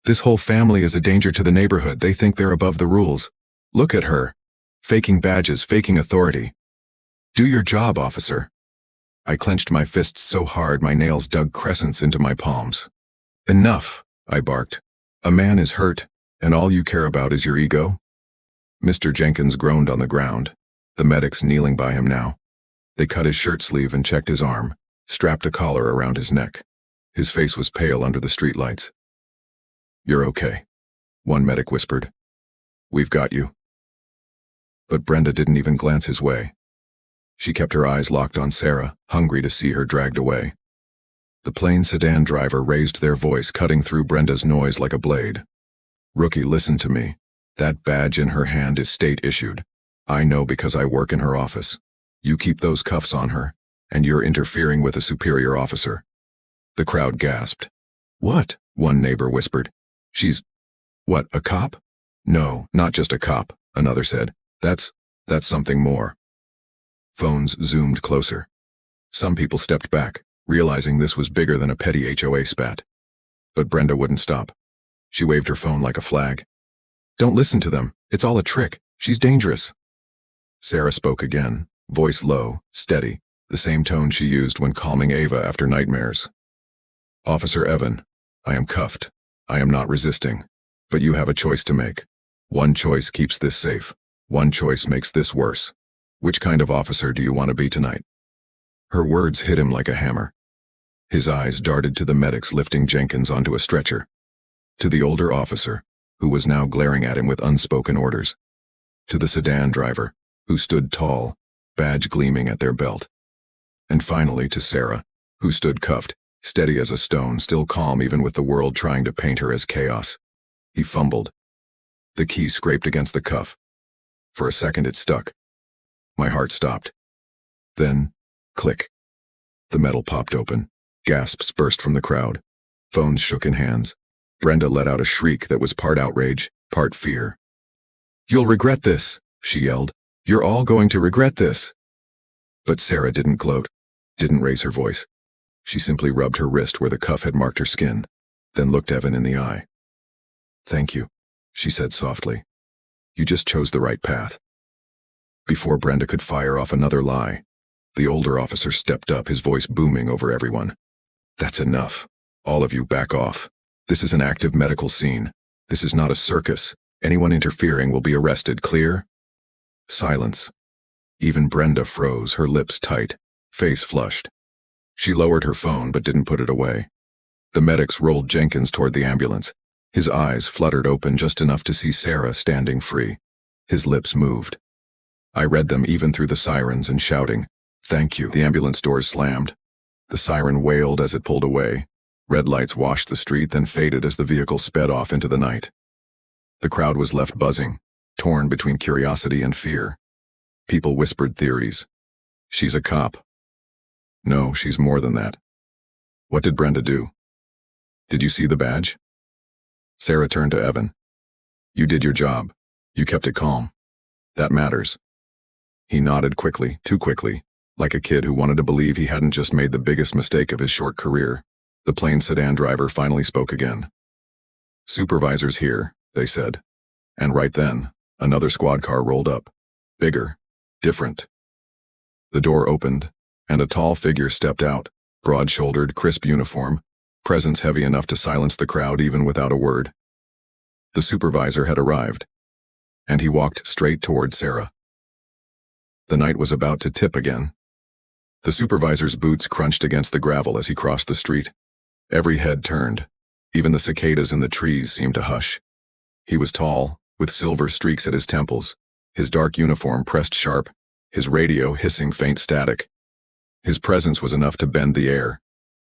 "This whole family is a danger to the neighborhood. They think they're above the rules. Look at her. Faking badges, faking authority. Do your job, officer." I clenched my fists so hard my nails dug crescents into my palms. "Enough," I barked. "A man is hurt, and all you care about is your ego?" Mr. Jenkins groaned on the ground, the medics kneeling by him now. They cut his shirt sleeve and checked his arm, strapped a collar around his neck. His face was pale under the streetlights. "You're okay," one medic whispered. "We've got you." But Brenda didn't even glance his way. She kept her eyes locked on Sarah, hungry to see her dragged away. The plain sedan driver raised their voice, cutting through Brenda's noise like a blade. "Rookie, listen to me. That badge in her hand is state-issued. I know because I work in her office. You keep those cuffs on her, and you're interfering with a superior officer." The crowd gasped. "What?" one neighbor whispered. "She's... what, a cop?" "No, not just a cop," another said. That's something more." Phones zoomed closer. Some people stepped back, realizing this was bigger than a petty HOA spat. But Brenda wouldn't stop. She waved her phone like a flag. "Don't listen to them. It's all a trick. She's dangerous." Sarah spoke again, voice low, steady, the same tone she used when calming Ava after nightmares. "Officer Evan, I am cuffed. I am not resisting. But you have a choice to make. One choice keeps this safe. One choice makes this worse. Which kind of officer do you want to be tonight?" Her words hit him like a hammer. His eyes darted to the medics lifting Jenkins onto a stretcher. To the older officer, who was now glaring at him with unspoken orders. To the sedan driver, who stood tall, badge gleaming at their belt. And finally to Sarah, who stood cuffed, steady as a stone, still calm even with the world trying to paint her as chaos. He fumbled. The key scraped against the cuff. For a second it stuck. My heart stopped. Then, click. The metal popped open. Gasps burst from the crowd. Phones shook in hands. Brenda let out a shriek that was part outrage, part fear. "You'll regret this," she yelled. "You're all going to regret this." But Sarah didn't gloat, didn't raise her voice. She simply rubbed her wrist where the cuff had marked her skin, then looked Evan in the eye. "Thank you," she said softly. "You just chose the right path." Before Brenda could fire off another lie, the older officer stepped up, his voice booming over everyone. "That's enough. All of you back off. This is an active medical scene. This is not a circus. Anyone interfering will be arrested. Clear?" Silence. Even Brenda froze, her lips tight, face flushed. She lowered her phone but didn't put it away. The medics rolled Jenkins toward the ambulance. His eyes fluttered open just enough to see Sarah standing free. His lips moved. I read them even through the sirens and shouting, "Thank you." The ambulance doors slammed. The siren wailed as it pulled away. Red lights washed the street, then faded as the vehicle sped off into the night. The crowd was left buzzing, torn between curiosity and fear. People whispered theories. She's a cop. No, she's more than that. What did Brenda do? Did you see the badge? Sarah turned to Evan. You did your job. You kept it calm. That matters. He nodded quickly, too quickly, like a kid who wanted to believe he hadn't just made the biggest mistake of his short career. The plain sedan driver finally spoke again. Supervisor's here, they said. And right then, another squad car rolled up. Bigger. Different. The door opened, and a tall figure stepped out, broad-shouldered, crisp uniform, presence heavy enough to silence the crowd even without a word. The supervisor had arrived, and he walked straight toward Sarah. The night was about to tip again. The supervisor's boots crunched against the gravel as he crossed the street. Every head turned. Even the cicadas in the trees seemed to hush. He was tall, with silver streaks at his temples, his dark uniform pressed sharp, his radio hissing faint static. His presence was enough to bend the air.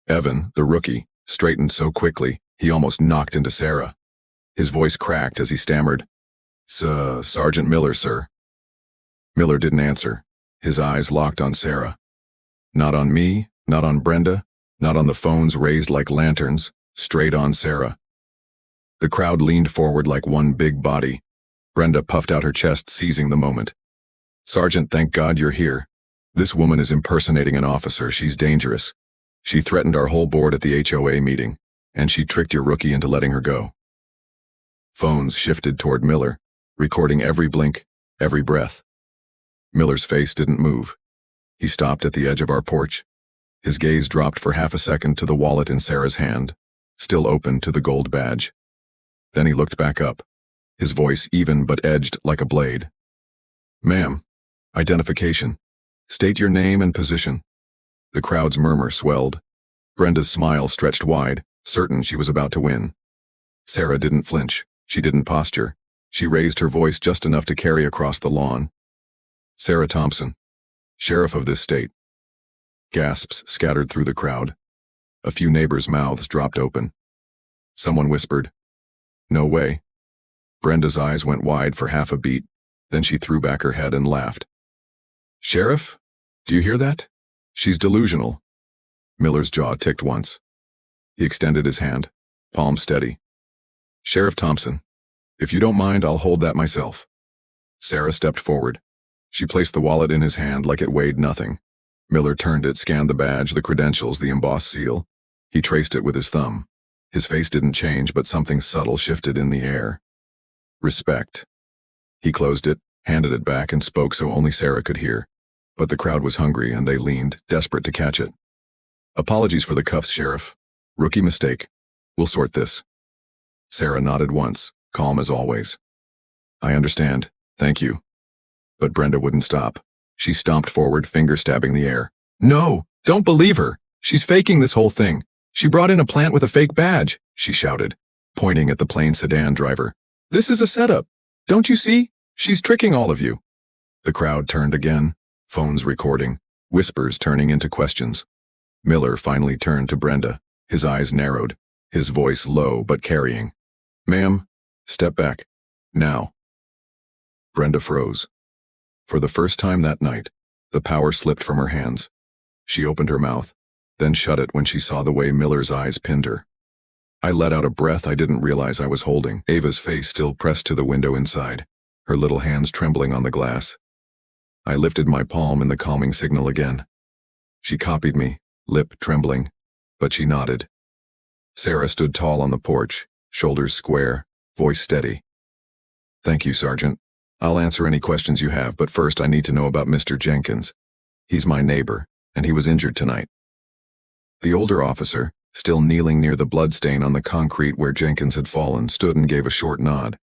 Evan, the rookie, straightened so quickly, he almost knocked into Sarah. His voice cracked as he stammered, Sergeant Miller, sir." Miller didn't answer. His eyes locked on Sarah. Not on me, not on Brenda, not on the phones raised like lanterns, straight on Sarah. The crowd leaned forward like one big body. Brenda puffed out her chest, seizing the moment. "Sergeant, thank God you're here. This woman is impersonating an officer. She's dangerous. She threatened our whole board at the HOA meeting, and she tricked your rookie into letting her go." Phones shifted toward Miller, recording every blink, every breath. Miller's face didn't move. He stopped at the edge of our porch. His gaze dropped for half a second to the wallet in Sarah's hand, still open to the gold badge. Then he looked back up, his voice even but edged like a blade. "Ma'am, identification. State your name and position." The crowd's murmur swelled. Brenda's smile stretched wide, certain she was about to win. Sarah didn't flinch. She didn't posture. She raised her voice just enough to carry across the lawn. "Sarah Thompson, sheriff of this state." Gasps scattered through the crowd. A few neighbors' mouths dropped open. Someone whispered, "No way." Brenda's eyes went wide for half a beat, then she threw back her head and laughed. "Sheriff? Do you hear that? She's delusional." Miller's jaw ticked once. He extended his hand, palm steady. "Sheriff Thompson, if you don't mind, I'll hold that myself." Sarah stepped forward. She placed the wallet in his hand like it weighed nothing. Miller turned it, scanned the badge, the credentials, the embossed seal. He traced it with his thumb. His face didn't change, but something subtle shifted in the air. Respect. He closed it, handed it back, and spoke so only Sarah could hear. But the crowd was hungry, and they leaned, desperate to catch it. "Apologies for the cuffs, Sheriff. Rookie mistake. We'll sort this." Sarah nodded once, calm as always. "I understand. Thank you." But Brenda wouldn't stop. She stomped forward, finger stabbing the air. "No! Don't believe her! She's faking this whole thing! She brought in a plant with a fake badge!" she shouted, pointing at the plain sedan driver. "This is a setup! Don't you see? She's tricking all of you!" The crowd turned again, phones recording, whispers turning into questions. Miller finally turned to Brenda, his eyes narrowed, his voice low but carrying. "Ma'am, step back. Now." Brenda froze. For the first time that night, the power slipped from her hands. She opened her mouth, then shut it when she saw the way Miller's eyes pinned her. I let out a breath I didn't realize I was holding, Ava's face still pressed to the window inside, her little hands trembling on the glass. I lifted my palm in the calming signal again. She copied me, lip trembling, but she nodded. Sarah stood tall on the porch, shoulders square, voice steady. "Thank you, Sergeant. I'll answer any questions you have, but first I need to know about Mr. Jenkins. He's my neighbor, and he was injured tonight." The older officer, still kneeling near the bloodstain on the concrete where Jenkins had fallen, stood and gave a short nod.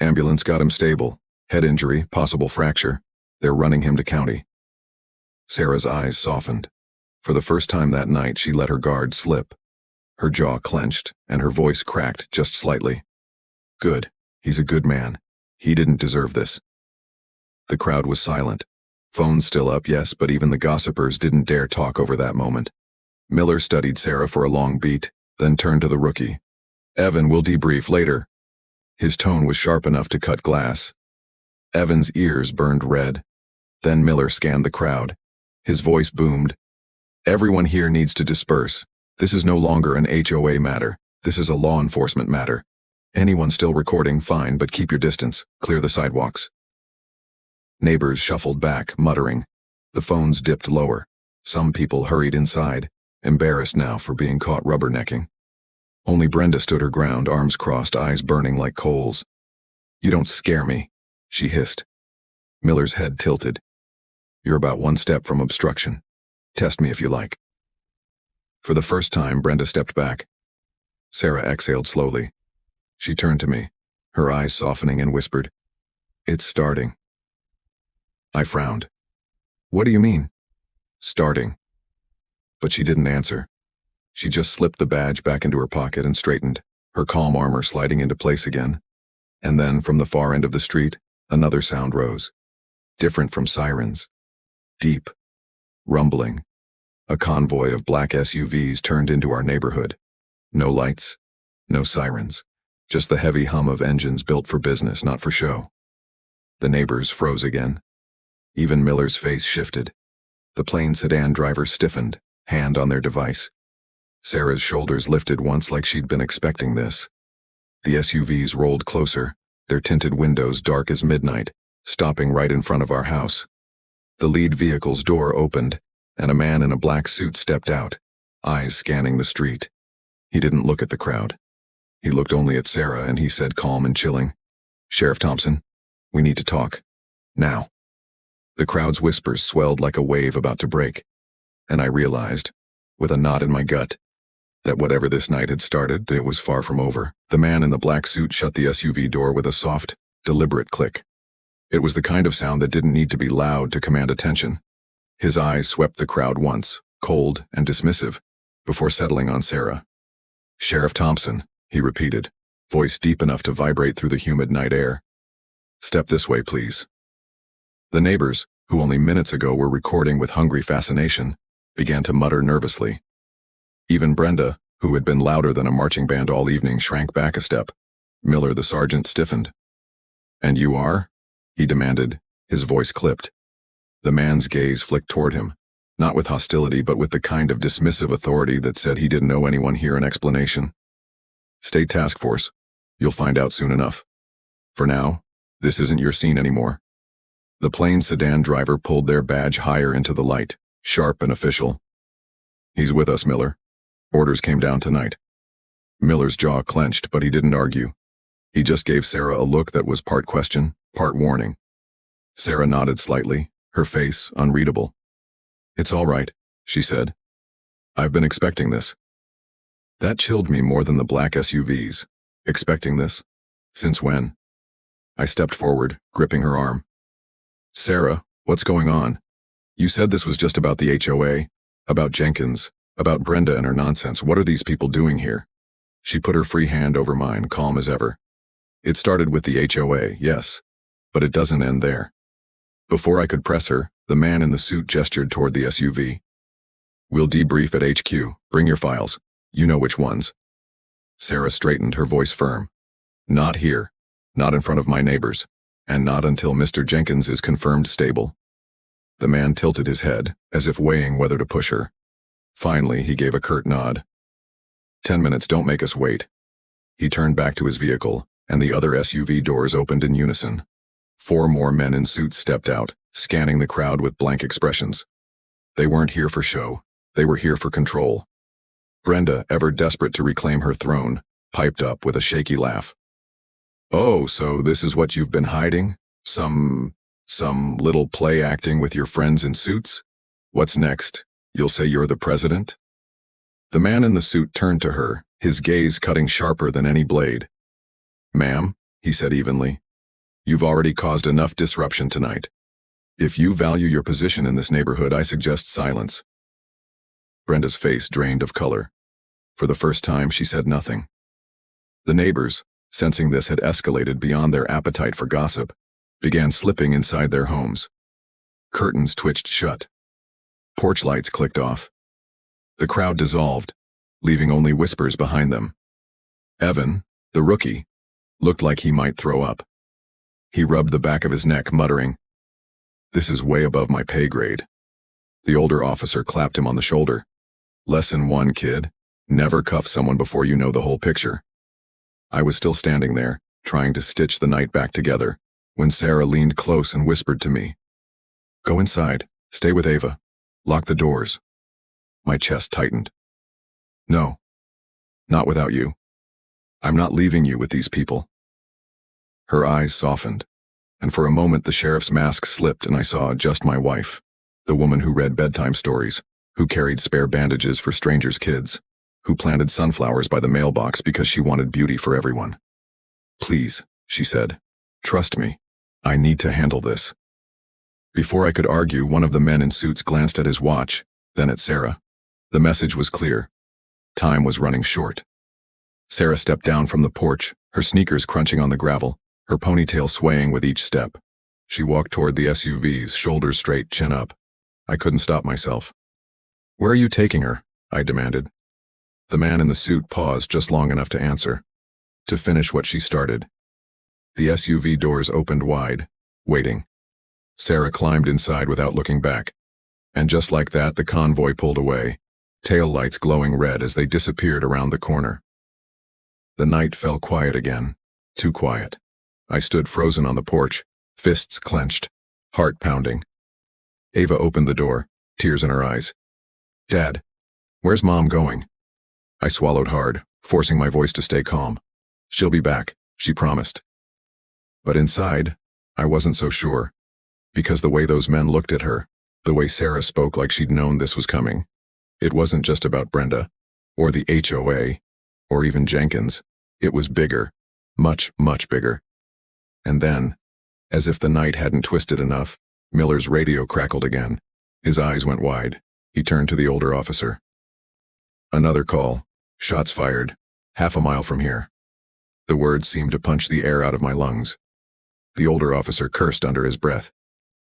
"Ambulance got him stable. Head injury, possible fracture. They're running him to county." Sarah's eyes softened. For the first time that night, she let her guard slip. Her jaw clenched, and her voice cracked just slightly. Good. He's a good man. He didn't deserve this. The crowd was silent. Phones still up, yes, but even the gossipers didn't dare talk over that moment. Miller studied Sarah for a long beat, then turned to the rookie. Evan, we'll debrief later. His tone was sharp enough to cut glass. Evan's ears burned red. Then Miller scanned the crowd. His voice boomed. Everyone here needs to disperse. This is no longer an HOA matter. This is a law enforcement matter. Anyone still recording, fine, but keep your distance. Clear the sidewalks. Neighbors shuffled back, muttering. The phones dipped lower. Some people hurried inside, embarrassed now for being caught rubbernecking. Only Brenda stood her ground, arms crossed, eyes burning like coals. You don't scare me, she hissed. Miller's head tilted. You're about one step from obstruction. Test me if you like. For the first time, Brenda stepped back. Sarah exhaled slowly. She turned to me, her eyes softening, and whispered, It's starting. I frowned. What do you mean? Starting. But she didn't answer. She just slipped the badge back into her pocket and straightened, her calm armor sliding into place again. And then, from the far end of the street, another sound rose. Different from sirens. Deep. Rumbling. A convoy of black SUVs turned into our neighborhood. No lights. No sirens. Just the heavy hum of engines built for business, not for show. The neighbors froze again. Even Miller's face shifted. The plain sedan driver stiffened, hand on their device. Sarah's shoulders lifted once like she'd been expecting this. The SUVs rolled closer, their tinted windows dark as midnight, stopping right in front of our house. The lead vehicle's door opened, and a man in a black suit stepped out, eyes scanning the street. He didn't look at the crowd. He looked only at Sarah, and he said, calm and chilling, Sheriff Thompson, we need to talk. Now. The crowd's whispers swelled like a wave about to break, and I realized, with a knot in my gut, that whatever this night had started, it was far from over. The man in the black suit shut the SUV door with a soft, deliberate click. It was the kind of sound that didn't need to be loud to command attention. His eyes swept the crowd once, cold and dismissive, before settling on Sarah. Sheriff Thompson, he repeated, voice deep enough to vibrate through the humid night air. Step this way, please. The neighbors, who only minutes ago were recording with hungry fascination, began to mutter nervously. Even Brenda, who had been louder than a marching band all evening, shrank back a step. Miller, the sergeant, stiffened. And you are? He demanded, his voice clipped. The man's gaze flicked toward him, not with hostility but with the kind of dismissive authority that said he didn't owe anyone here an explanation. State Task Force. You'll find out soon enough. For now, this isn't your scene anymore. The plain sedan driver pulled their badge higher into the light, sharp and official. He's with us, Miller. Orders came down tonight. Miller's jaw clenched, but he didn't argue. He just gave Sarah a look that was part question, part warning. Sarah nodded slightly, her face unreadable. It's all right, she said. I've been expecting this. That chilled me more than the black SUVs. Expecting this? Since when? I stepped forward, gripping her arm. Sarah, what's going on? You said this was just about the HOA, about Jenkins, about Brenda and her nonsense. What are these people doing here? She put her free hand over mine, calm as ever. It started with the HOA, yes, but it doesn't end there. Before I could press her, the man in the suit gestured toward the SUV. We'll debrief at HQ. Bring your files. You know which ones. Sarah straightened, her voice firm. Not here. Not in front of my neighbors. And not until Mr. Jenkins is confirmed stable. The man tilted his head, as if weighing whether to push her. Finally, he gave a curt nod. 10 minutes, don't make us wait. He turned back to his vehicle, and the other SUV doors opened in unison. 4 more men in suits stepped out, scanning the crowd with blank expressions. They weren't here for show. They were here for control. Brenda, ever desperate to reclaim her throne, piped up with a shaky laugh. Oh, so this is what you've been hiding? Some little play acting with your friends in suits? What's next? You'll say you're the president? The man in the suit turned to her, his gaze cutting sharper than any blade. Ma'am, he said evenly, you've already caused enough disruption tonight. If you value your position in this neighborhood, I suggest silence. Brenda's face drained of color. For the first time, she said nothing. The neighbors, sensing this had escalated beyond their appetite for gossip, began slipping inside their homes. Curtains twitched shut. Porch lights clicked off. The crowd dissolved, leaving only whispers behind them. Evan, the rookie, looked like he might throw up. He rubbed the back of his neck, muttering, "This is way above my pay grade." The older officer clapped him on the shoulder. "Lesson 1, kid. Never cuff someone before you know the whole picture." I was still standing there, trying to stitch the night back together, when Sarah leaned close and whispered to me, "Go inside. Stay with Ava. Lock the doors." My chest tightened. "No. Not without you. I'm not leaving you with these people." Her eyes softened, and for a moment the sheriff's mask slipped and I saw just my wife, the woman who read bedtime stories, who carried spare bandages for strangers' kids, who planted sunflowers by the mailbox because she wanted beauty for everyone. "Please," she said. "Trust me. I need to handle this." Before I could argue, one of the men in suits glanced at his watch, then at Sarah. The message was clear. Time was running short. Sarah stepped down from the porch, her sneakers crunching on the gravel, her ponytail swaying with each step. She walked toward the SUVs, shoulders straight, chin up. I couldn't stop myself. "Where are you taking her?" I demanded. The man in the suit paused just long enough to answer. To finish what she started. The SUV doors opened wide, waiting. Sarah climbed inside without looking back. And just like that, the convoy pulled away, tail lights glowing red as they disappeared around the corner. The night fell quiet again, too quiet. I stood frozen on the porch, fists clenched, heart pounding. Ava opened the door, tears in her eyes. "Dad, where's Mom going?" I swallowed hard, forcing my voice to stay calm. "She'll be back," she promised. But inside, I wasn't so sure, because the way those men looked at her, the way Sarah spoke like she'd known this was coming, it wasn't just about Brenda, or the HOA, or even Jenkins. It was bigger, much, much bigger. And then, as if the night hadn't twisted enough, Miller's radio crackled again. His eyes went wide. He turned to the older officer. "Another call. Shots fired. Half a mile from here." The words seemed to punch the air out of my lungs. The older officer cursed under his breath.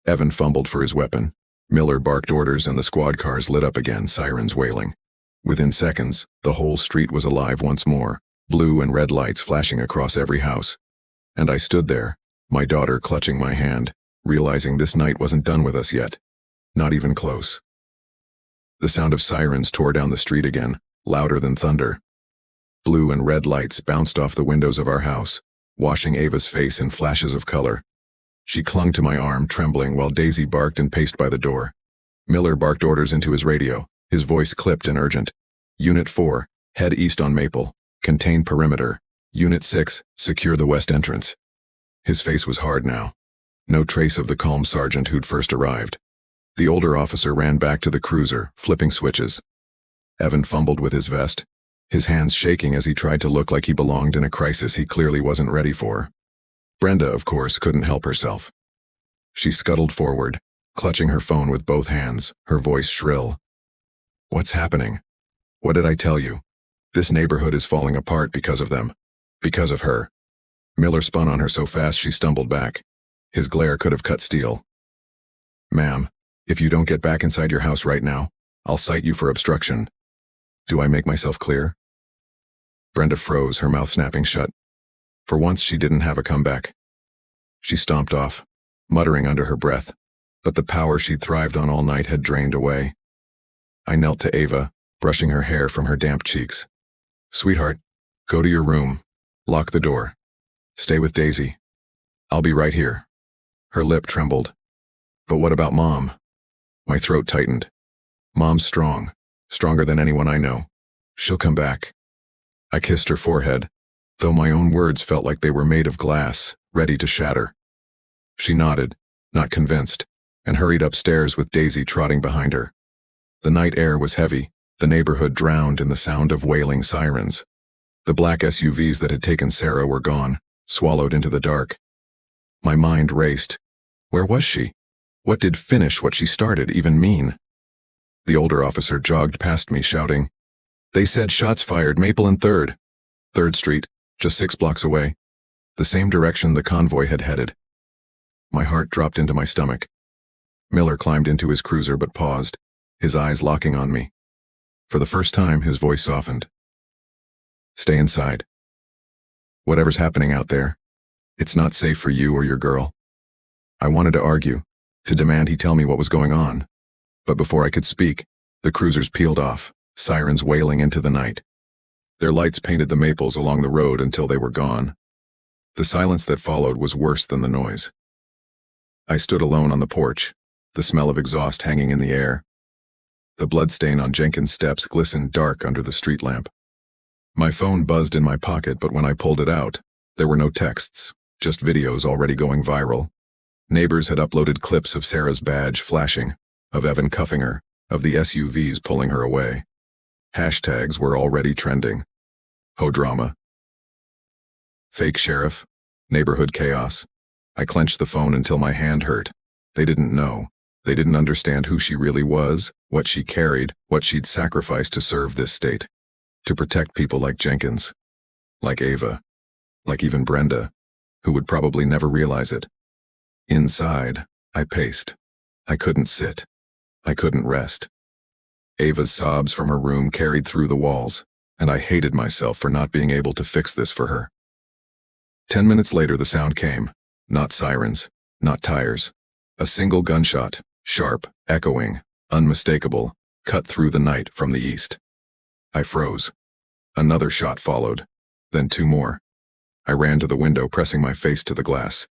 Evan fumbled for his weapon. Miller barked orders and the squad cars lit up again, sirens wailing. Within seconds, the whole street was alive once more, blue and red lights flashing across every house. And I stood there, my daughter clutching my hand, realizing this night wasn't done with us yet. Not even close. The sound of sirens tore down the street again, louder than thunder. Blue and red lights bounced off the windows of our house, washing Ava's face in flashes of color. She clung to my arm, trembling, while Daisy barked and paced by the door. Miller barked orders into his radio, his voice clipped and urgent. "Unit 4, head east on Maple. Contain perimeter. Unit 6, secure the west entrance." His face was hard now. No trace of the calm sergeant who'd first arrived. The older officer ran back to the cruiser, flipping switches. Evan fumbled with his vest, his hands shaking as he tried to look like he belonged in a crisis he clearly wasn't ready for. Brenda, of course, couldn't help herself. She scuttled forward, clutching her phone with both hands, her voice shrill. "What's happening? What did I tell you? This neighborhood is falling apart because of them. Because of her." Miller spun on her so fast she stumbled back. His glare could have cut steel. "Ma'am, if you don't get back inside your house right now, I'll cite you for obstruction. Do I make myself clear?" Brenda froze, her mouth snapping shut. For once, she didn't have a comeback. She stomped off, muttering under her breath, but the power she'd thrived on all night had drained away. I knelt to Ava, brushing her hair from her damp cheeks. "Sweetheart, go to your room. Lock the door. Stay with Daisy. I'll be right here." Her lip trembled. "But what about Mom?" My throat tightened. "Mom's strong, stronger than anyone I know. She'll come back." I kissed her forehead, though my own words felt like they were made of glass, ready to shatter. She nodded, not convinced, and hurried upstairs with Daisy trotting behind her. The night air was heavy, the neighborhood drowned in the sound of wailing sirens. The black SUVs that had taken Sarah were gone, swallowed into the dark. My mind raced. Where was she? What did finish what she started even mean? The older officer jogged past me, shouting, They said shots fired, Maple and 3rd Street, just 6 blocks away. The same direction the convoy had headed. My heart dropped into my stomach. Miller climbed into his cruiser but paused, his eyes locking on me. For the first time, his voice softened. Stay inside. Whatever's happening out there, it's not safe for you or your girl. I wanted to argue, to demand he tell me what was going on. But before I could speak, the cruisers peeled off, sirens wailing into the night. Their lights painted the maples along the road until they were gone. The silence that followed was worse than the noise. I stood alone on the porch, the smell of exhaust hanging in the air. The bloodstain on Jenkins' steps glistened dark under the street lamp. My phone buzzed in my pocket, but when I pulled it out, there were no texts, just videos already going viral. Neighbors had uploaded clips of Sarah's badge flashing, of Evan cuffing her, of the SUVs pulling her away. Hashtags were already trending. HOA drama. Fake sheriff. Neighborhood chaos. I clenched the phone until my hand hurt. They didn't know. They didn't understand who she really was, what she carried, what she'd sacrificed to serve this state. To protect people like Jenkins. Like Ava. Like even Brenda, who would probably never realize it. Inside, I paced. I couldn't sit. I couldn't rest. Ava's sobs from her room carried through the walls, and I hated myself for not being able to fix this for her. 10 minutes later the sound came. Not sirens, not tires. A single gunshot, sharp, echoing, unmistakable, cut through the night from the east. I froze. Another shot followed, then 2 more. I ran to the window, pressing my face to the glass.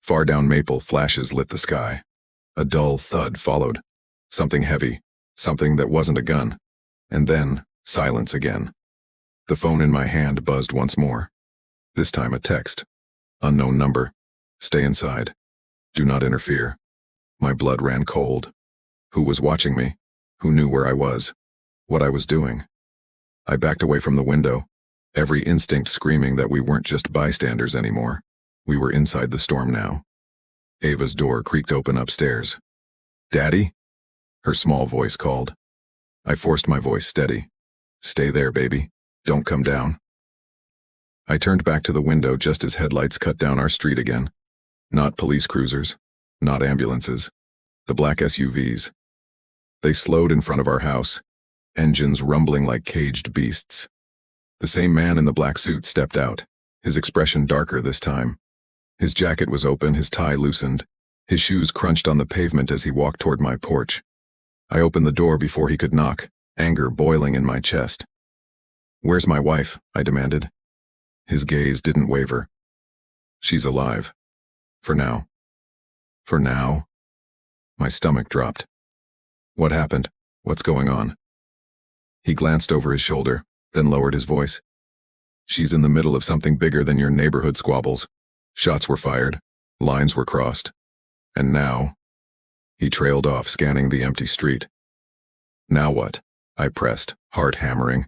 Far down Maple, flashes lit the sky. A dull thud followed. Something heavy, something that wasn't a gun. And then, silence again. The phone in my hand buzzed once more. This time a text. Unknown number. Stay inside. Do not interfere. My blood ran cold. Who was watching me? Who knew where I was? What I was doing? I backed away from the window, every instinct screaming that we weren't just bystanders anymore. We were inside the storm now. Ava's door creaked open upstairs. Daddy? Her small voice called. I forced my voice steady. Stay there, baby. Don't come down. I turned back to the window just as headlights cut down our street again. Not police cruisers. Not ambulances. The black SUVs. They slowed in front of our house, engines rumbling like caged beasts. The same man in the black suit stepped out, his expression darker this time. His jacket was open, his tie loosened. His shoes crunched on the pavement as he walked toward my porch. I opened the door before he could knock, anger boiling in my chest. Where's my wife? I demanded. His gaze didn't waver. She's alive. For now. For now? My stomach dropped. What happened? What's going on? He glanced over his shoulder, then lowered his voice. She's in the middle of something bigger than your neighborhood squabbles. Shots were fired. Lines were crossed. And now... He trailed off, scanning the empty street. Now what? I pressed, heart hammering.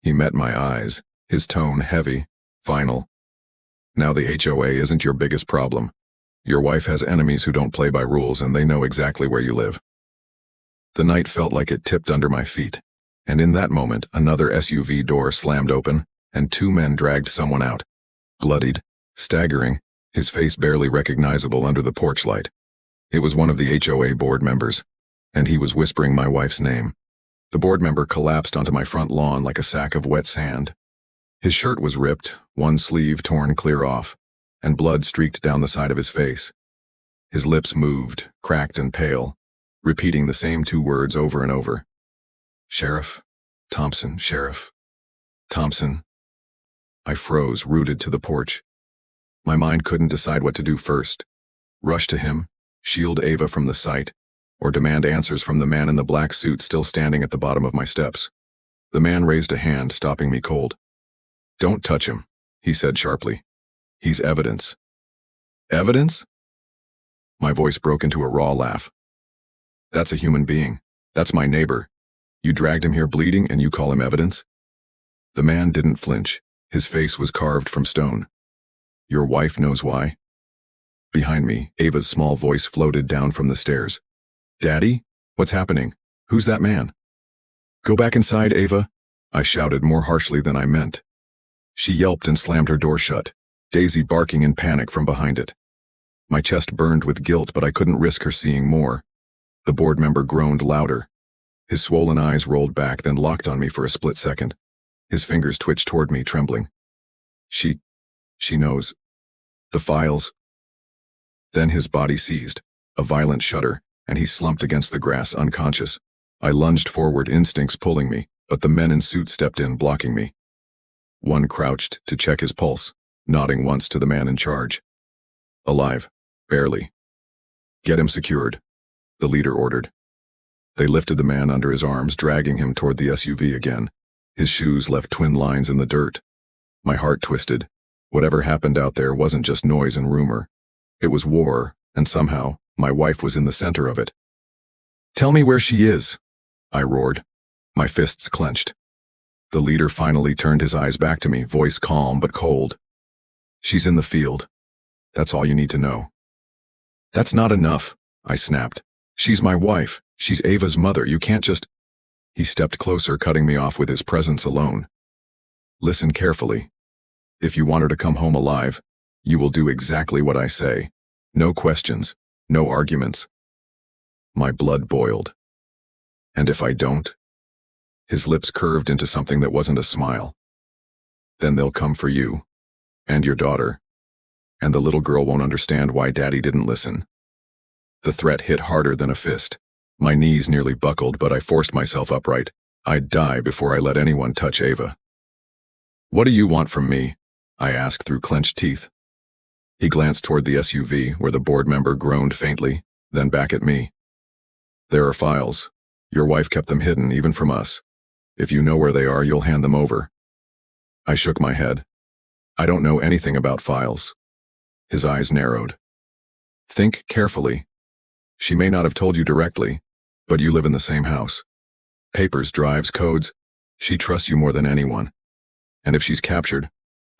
He met my eyes, his tone heavy, final. Now the HOA isn't your biggest problem. Your wife has enemies who don't play by rules, and they know exactly where you live. The night felt like it tipped under my feet, and in that moment another SUV door slammed open, and 2 men dragged someone out. Bloodied, staggering, his face barely recognizable under the porch light. It was one of the HOA board members, and he was whispering my wife's name. The board member collapsed onto my front lawn like a sack of wet sand. His shirt was ripped, one sleeve torn clear off, and blood streaked down the side of his face. His lips moved, cracked and pale, repeating the same 2 words over and over. Sheriff. Thompson, Sheriff. Thompson. I froze, rooted to the porch. My mind couldn't decide what to do first. Rush to him, shield Ava from the sight, or demand answers from the man in the black suit still standing at the bottom of my steps. The man raised a hand, stopping me cold. Don't touch him, he said sharply. He's evidence. Evidence? My voice broke into a raw laugh. That's a human being. That's my neighbor. You dragged him here bleeding and you call him evidence? The man didn't flinch. His face was carved from stone. Your wife knows why? Behind me, Ava's small voice floated down from the stairs. Daddy? What's happening? Who's that man? Go back inside, Ava. I shouted more harshly than I meant. She yelped and slammed her door shut, Daisy barking in panic from behind it. My chest burned with guilt, but I couldn't risk her seeing more. The board member groaned louder. His swollen eyes rolled back, then locked on me for a split second. His fingers twitched toward me, trembling. She knows. The files. Then his body seized, a violent shudder, and he slumped against the grass unconscious. I lunged forward, instincts pulling me, but the men in suits stepped in, blocking me. One crouched to check his pulse, nodding once to the man in charge. Alive. Barely. Get him secured, the leader ordered. They lifted the man under his arms, dragging him toward the SUV again. His shoes left twin lines in the dirt. My heart twisted. Whatever happened out there wasn't just noise and rumor. It was war, and somehow, my wife was in the center of it. Tell me where she is, I roared, my fists clenched. The leader finally turned his eyes back to me, voice calm but cold. She's in the field. That's all you need to know. That's not enough, I snapped. She's my wife. She's Ava's mother. You can't just... He stepped closer, cutting me off with his presence alone. Listen carefully. If you want her to come home alive, you will do exactly what I say. No questions, no arguments. My blood boiled. And if I don't? His lips curved into something that wasn't a smile. Then they'll come for you. And your daughter. And the little girl won't understand why Daddy didn't listen. The threat hit harder than a fist. My knees nearly buckled, but I forced myself upright. I'd die before I let anyone touch Ava. What do you want from me? I asked through clenched teeth. He glanced toward the SUV, where the board member groaned faintly, then back at me. There are files. Your wife kept them hidden, even from us. If you know where they are, you'll hand them over. I shook my head. I don't know anything about files. His eyes narrowed. Think carefully. She may not have told you directly, but you live in the same house. Papers, drives, codes. She trusts you more than anyone. And if she's captured,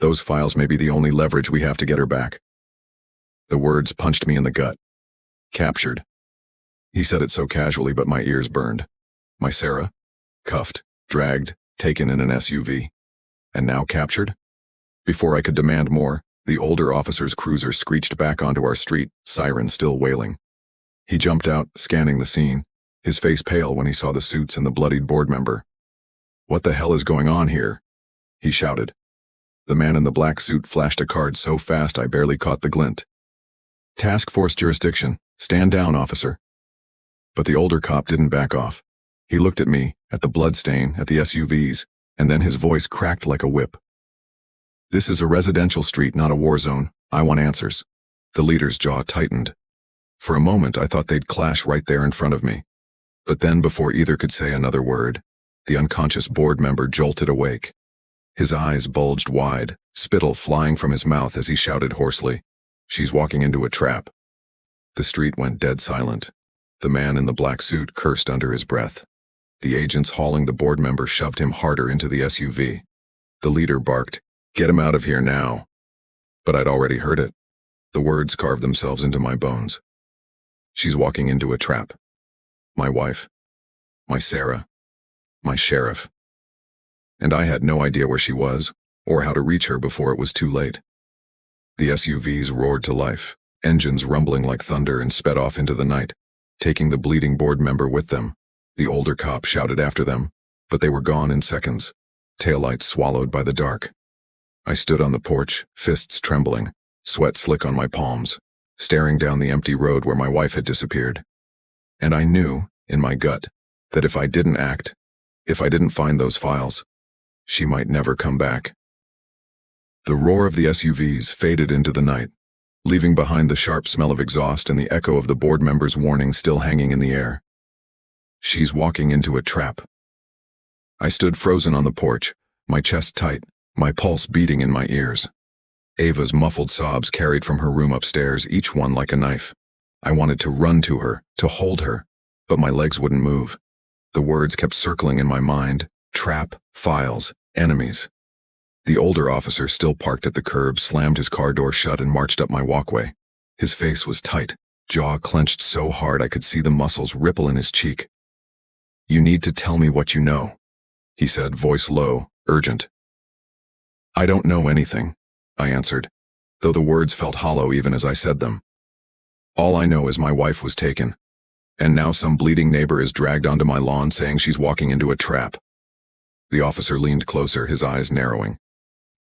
those files may be the only leverage we have to get her back. The words punched me in the gut. Captured. He said it so casually, but my ears burned. My Sarah? Cuffed, dragged, taken in an SUV. And now captured? Before I could demand more, the older officer's cruiser screeched back onto our street, siren still wailing. He jumped out, scanning the scene, his face pale when he saw the suits and the bloodied board member. What the hell is going on here? He shouted. The man in the black suit flashed a card so fast I barely caught the glint. Task Force jurisdiction. Stand down, officer. But the older cop didn't back off. He looked at me, at the bloodstain, at the SUVs, and then his voice cracked like a whip. This is a residential street, not a war zone. I want answers. The leader's jaw tightened. For a moment, I thought they'd clash right there in front of me. But then, before either could say another word, the unconscious board member jolted awake. His eyes bulged wide, spittle flying from his mouth as he shouted hoarsely, "She's walking into a trap." The street went dead silent. The man in the black suit cursed under his breath. The agents hauling the board member shoved him harder into the SUV. The leader barked, "Get him out of here now." But I'd already heard it. The words carved themselves into my bones. She's walking into a trap. My wife. My Sarah. My sheriff. And I had no idea where she was, or how to reach her before it was too late. The SUVs roared to life, engines rumbling like thunder, and sped off into the night, taking the bleeding board member with them. The older cop shouted after them, but they were gone in seconds, taillights swallowed by the dark. I stood on the porch, fists trembling, sweat slick on my palms, staring down the empty road where my wife had disappeared. And I knew, in my gut, that if I didn't act, if I didn't find those files, she might never come back. The roar of the SUVs faded into the night, leaving behind the sharp smell of exhaust and the echo of the board member's warning still hanging in the air. She's walking into a trap. I stood frozen on the porch, my chest tight, my pulse beating in my ears. Ava's muffled sobs carried from her room upstairs, each one like a knife. I wanted to run to her, to hold her, but my legs wouldn't move. The words kept circling in my mind: trap, files, enemies. The older officer, still parked at the curb, slammed his car door shut and marched up my walkway. His face was tight, jaw clenched so hard I could see the muscles ripple in his cheek. "You need to tell me what you know." he said, voice low, urgent. I don't know anything, I answered, though the words felt hollow even as I said them. All I know is my wife was taken, and now some bleeding neighbor is dragged onto my lawn saying she's walking into a trap. The officer leaned closer, his eyes narrowing.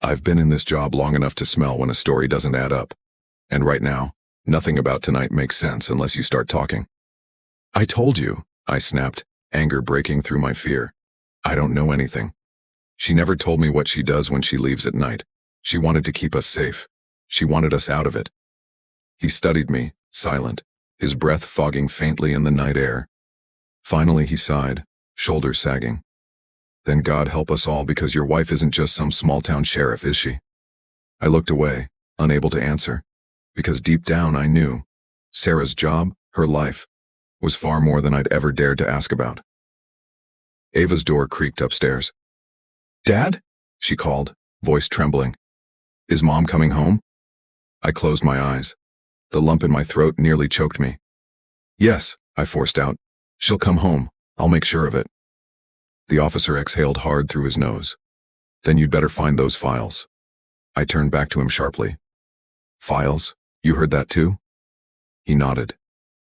I've been in this job long enough to smell when a story doesn't add up, and right now, nothing about tonight makes sense unless you start talking. I told you, I snapped, anger breaking through my fear. I don't know anything. She never told me what she does when she leaves at night. She wanted to keep us safe. She wanted us out of it. He studied me, silent, his breath fogging faintly in the night air. Finally he sighed, shoulders sagging. Then God help us all, because your wife isn't just some small-town sheriff, is she? I looked away, unable to answer, because deep down I knew Sarah's job, her life, was far more than I'd ever dared to ask about. Ava's door creaked upstairs. Dad? She called, voice trembling. Is Mom coming home? I closed my eyes. The lump in my throat nearly choked me. Yes, I forced out. She'll come home. I'll make sure of it. The officer exhaled hard through his nose. Then you'd better find those files. I turned back to him sharply. Files? You heard that too? He nodded.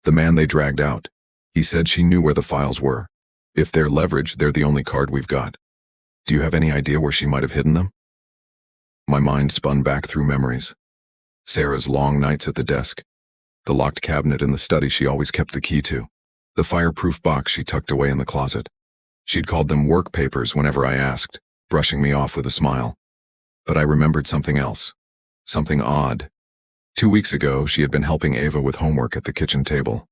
The man they dragged out. He said she knew where the files were. If they're leverage, they're the only card we've got. Do you have any idea where she might have hidden them? My mind spun back through memories. Sarah's long nights at the desk. The locked cabinet in the study she always kept the key to. The fireproof box she tucked away in the closet. She'd called them work papers whenever I asked, brushing me off with a smile. But I remembered something else. Something odd. 2 weeks ago, she had been helping Ava with homework at the kitchen table.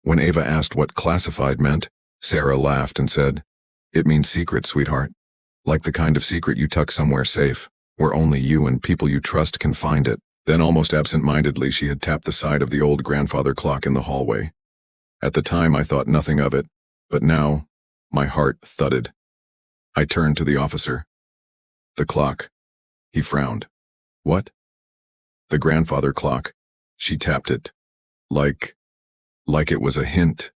When Ava asked what classified meant, Sarah laughed and said, "It means secret, sweetheart. Like the kind of secret you tuck somewhere safe, where only you and people you trust can find it." Then almost absent-mindedly she had tapped the side of the old grandfather clock in the hallway. At the time I thought nothing of it, but now my heart thudded. I turned to the officer. The clock. He frowned. What? The grandfather clock. She tapped it. Like it was a hint.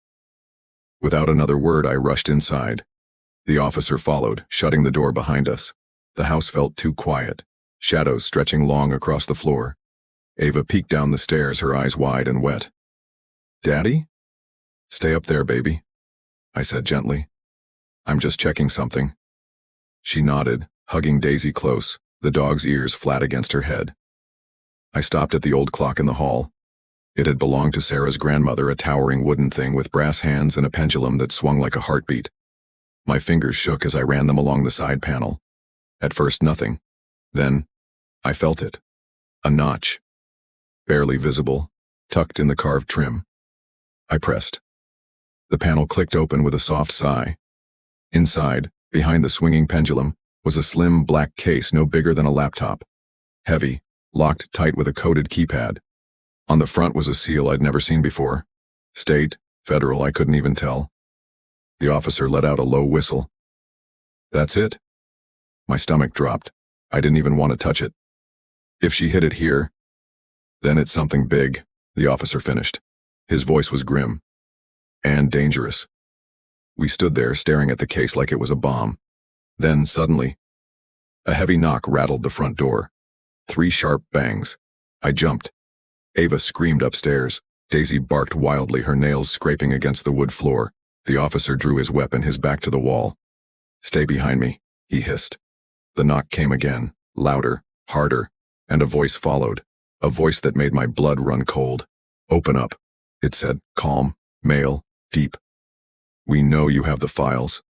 Without another word I rushed inside. The officer followed, shutting the door behind us. The house felt too quiet. Shadows stretching long across the floor. Ava peeked down the stairs, her eyes wide and wet. Daddy? Stay up there, baby, I said gently. I'm just checking something. She nodded, hugging Daisy close, the dog's ears flat against her head. I stopped at the old clock in the hall. It had belonged to Sarah's grandmother, a towering wooden thing with brass hands and a pendulum that swung like a heartbeat. My fingers shook as I ran them along the side panel. At first nothing. Then, I felt it. A notch. Barely visible, tucked in the carved trim. I pressed. The panel clicked open with a soft sigh. Inside, behind the swinging pendulum, was a slim black case no bigger than a laptop. Heavy, locked tight with a coded keypad. On the front was a seal I'd never seen before. State, federal, I couldn't even tell. The officer let out a low whistle. That's it? My stomach dropped. I didn't even want to touch it. If she hid it here, then it's something big, the officer finished. His voice was grim. And dangerous. We stood there staring at the case like it was a bomb. Then, suddenly, a heavy knock rattled the front door. 3 sharp bangs. I jumped. Ava screamed upstairs. Daisy barked wildly, her nails scraping against the wood floor. The officer drew his weapon, his back to the wall. Stay behind me, he hissed. The knock came again, louder, harder, and a voice followed, a voice that made my blood run cold. Open up, it said, calm, male, deep. We know you have the files.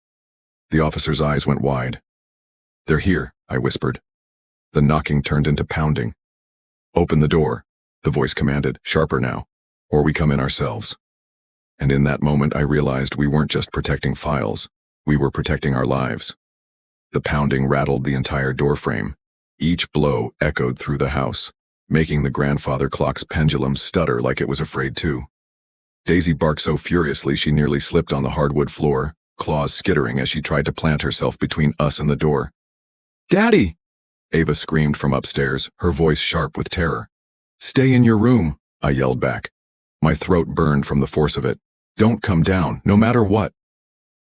The officer's eyes went wide. They're here, I whispered. The knocking turned into pounding. Open the door, the voice commanded, sharper now, or we come in ourselves. And in that moment I realized we weren't just protecting files, we were protecting our lives. The pounding rattled the entire doorframe. Each blow echoed through the house, making the grandfather clock's pendulum stutter like it was afraid to. Daisy barked so furiously she nearly slipped on the hardwood floor, claws skittering as she tried to plant herself between us and the door. Daddy! Ava screamed from upstairs, her voice sharp with terror. Stay in your room, I yelled back. My throat burned from the force of it. Don't come down, no matter what.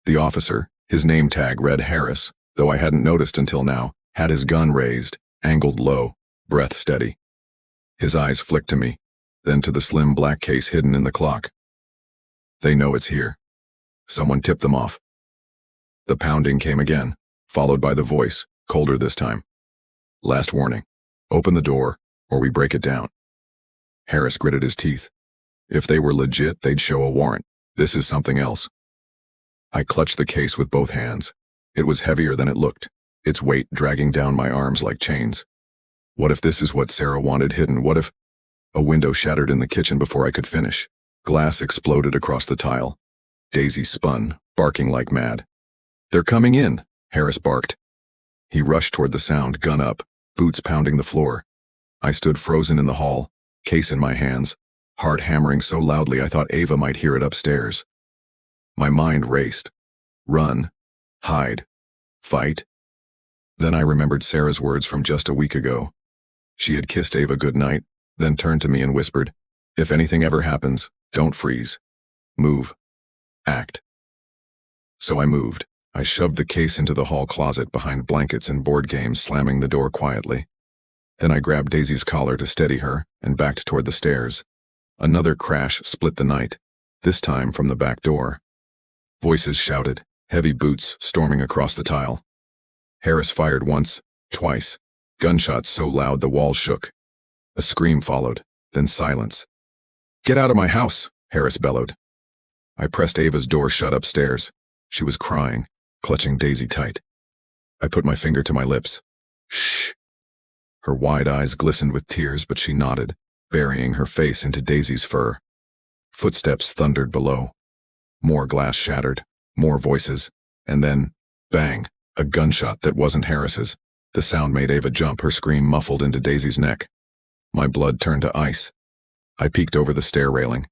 The officer, His name tag read Harris, though I hadn't noticed until now, had his gun raised, angled low, breath steady. His eyes flicked to me, then to the slim black case hidden in the clock. They know it's here. Someone tipped them off. The pounding came again, followed by the voice, colder this time. Last warning. Open the door, or we break it down. Harris gritted his teeth. If they were legit, they'd show a warrant. This is something else. I clutched the case with both hands. It was heavier than it looked, its weight dragging down my arms like chains. What if this is what Sarah wanted hidden? What if... A window shattered in the kitchen before I could finish. Glass exploded across the tile. Daisy spun, barking like mad. They're coming in, Harris barked. He rushed toward the sound, gun up, boots pounding the floor. I stood frozen in the hall, case in my hands, heart hammering so loudly I thought Ava might hear it upstairs. My mind raced. Run. Hide. Fight. Then I remembered Sarah's words from just a week ago. She had kissed Ava goodnight, then turned to me and whispered, "If anything ever happens, don't freeze. Move. Act." So I moved. I shoved the case into the hall closet behind blankets and board games, slamming the door quietly. Then I grabbed Daisy's collar to steady her and backed toward the stairs. Another crash split the night, this time from the back door. Voices shouted, heavy boots storming across the tile. Harris fired once, twice, gunshots so loud the walls shook. A scream followed, then silence. "Get out of my house," Harris bellowed. I pressed Ava's door shut upstairs. She was crying, clutching Daisy tight. I put my finger to my lips. Shh. Her wide eyes glistened with tears, but she nodded, burying her face into Daisy's fur. Footsteps thundered below. More glass shattered, more voices, and then, bang, a gunshot that wasn't Harris's. The sound made Ava jump, her scream muffled into Daisy's neck. My blood turned to ice. I peeked over the stair railing.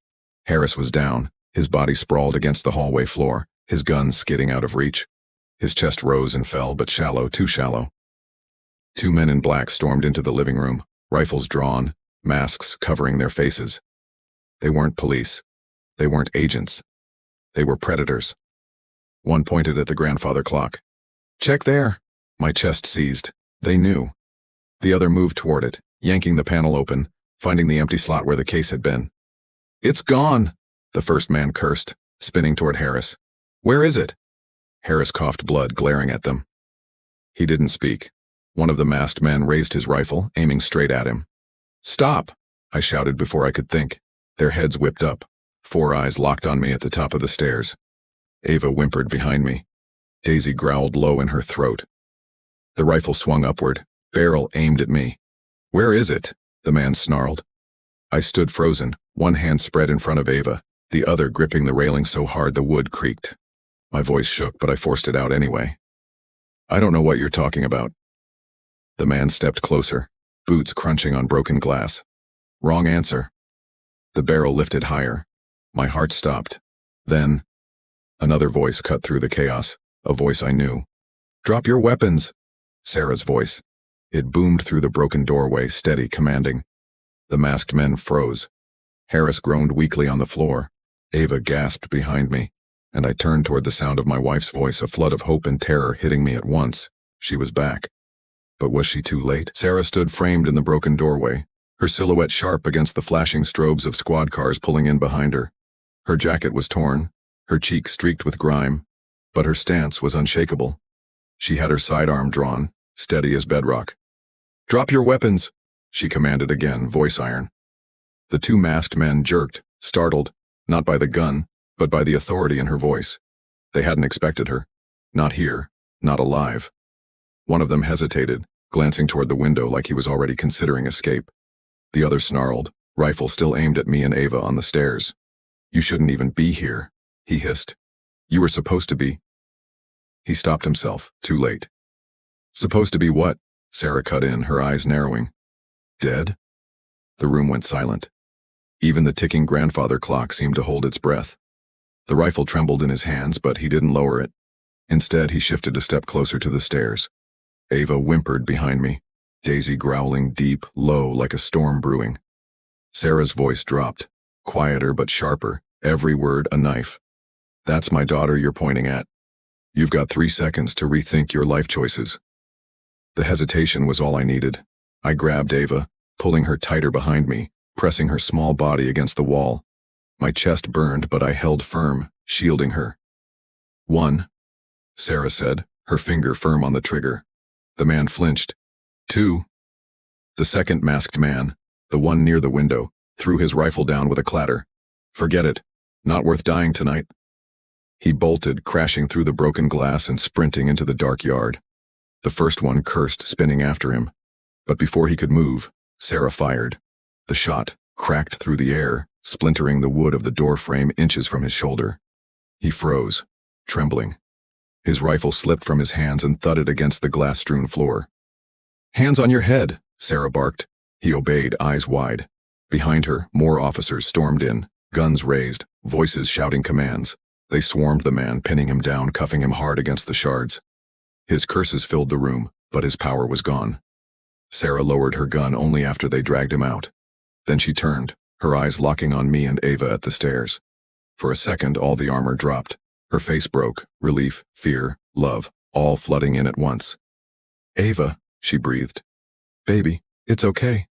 Harris was down, his body sprawled against the hallway floor, his gun skidding out of reach. His chest rose and fell, but shallow, too shallow. Two men in black stormed into the living room, rifles drawn, masks covering their faces. They weren't police. They weren't agents. They were predators. One pointed at the grandfather clock. "Check there." My chest seized. They knew. The other moved toward it, yanking the panel open, finding the empty slot where the case had been. "It's gone," the first man cursed, spinning toward Harris. "Where is it?" Harris coughed blood, glaring at them. He didn't speak. One of the masked men raised his rifle, aiming straight at him. "Stop!" I shouted before I could think. Their heads whipped up. 4 eyes locked on me at the top of the stairs. Ava whimpered behind me. Daisy growled low in her throat. The rifle swung upward, barrel aimed at me. "Where is it?" the man snarled. I stood frozen, one hand spread in front of Ava, the other gripping the railing so hard the wood creaked. My voice shook, but I forced it out anyway. "I don't know what you're talking about." The man stepped closer, boots crunching on broken glass. "Wrong answer." The barrel lifted higher. My heart stopped. Then, another voice cut through the chaos, a voice I knew. "Drop your weapons!" Sarah's voice. It boomed through the broken doorway, steady, commanding. The masked men froze. Harris groaned weakly on the floor. Ava gasped behind me, and I turned toward the sound of my wife's voice, a flood of hope and terror hitting me at once. She was back. But was she too late? Sarah stood framed in the broken doorway, her silhouette sharp against the flashing strobes of squad cars pulling in behind her. Her jacket was torn, her cheek streaked with grime, but her stance was unshakable. She had her sidearm drawn, steady as bedrock. "Drop your weapons," she commanded again, voice iron. The two masked men jerked, startled, not by the gun, but by the authority in her voice. They hadn't expected her. Not here, not alive. One of them hesitated, glancing toward the window like he was already considering escape. The other snarled, rifle still aimed at me and Ava on the stairs. "You shouldn't even be here," he hissed. "You were supposed to be—" He stopped himself, too late. "Supposed to be what?" Sarah cut in, her eyes narrowing. "Dead?" The room went silent. Even the ticking grandfather clock seemed to hold its breath. The rifle trembled in his hands, but he didn't lower it. Instead, he shifted a step closer to the stairs. Ava whimpered behind me, Daisy growling deep, low, like a storm brewing. Sarah's voice dropped, quieter but sharper, every word a knife. "That's my daughter you're pointing at. You've got 3 seconds to rethink your life choices. The hesitation was all I needed. I grabbed Ava, pulling her tighter behind me, pressing her small body against the wall. My chest burned, but I held firm, shielding her. 1, Sarah said, her finger firm on the trigger. The man flinched. 2. The second masked man, the one near the window, threw his rifle down with a clatter. Forget it. Not worth dying tonight. He bolted, crashing through the broken glass and sprinting into the dark yard. The first one cursed, spinning after him. But before he could move, Sarah fired. The shot cracked through the air, splintering the wood of the door frame inches from his shoulder. He froze, trembling. His rifle slipped from his hands and thudded against the glass-strewn floor. "Hands on your head," Sarah barked. He obeyed, eyes wide. Behind her, more officers stormed in, guns raised, voices shouting commands. They swarmed the man, pinning him down, cuffing him hard against the shards. His curses filled the room, but his power was gone. Sarah lowered her gun only after they dragged him out. Then she turned, her eyes locking on me and Ava at the stairs. For a second, all the armor dropped. Her face broke, relief, fear, love, all flooding in at once. "Ava," she breathed. "Baby, it's okay."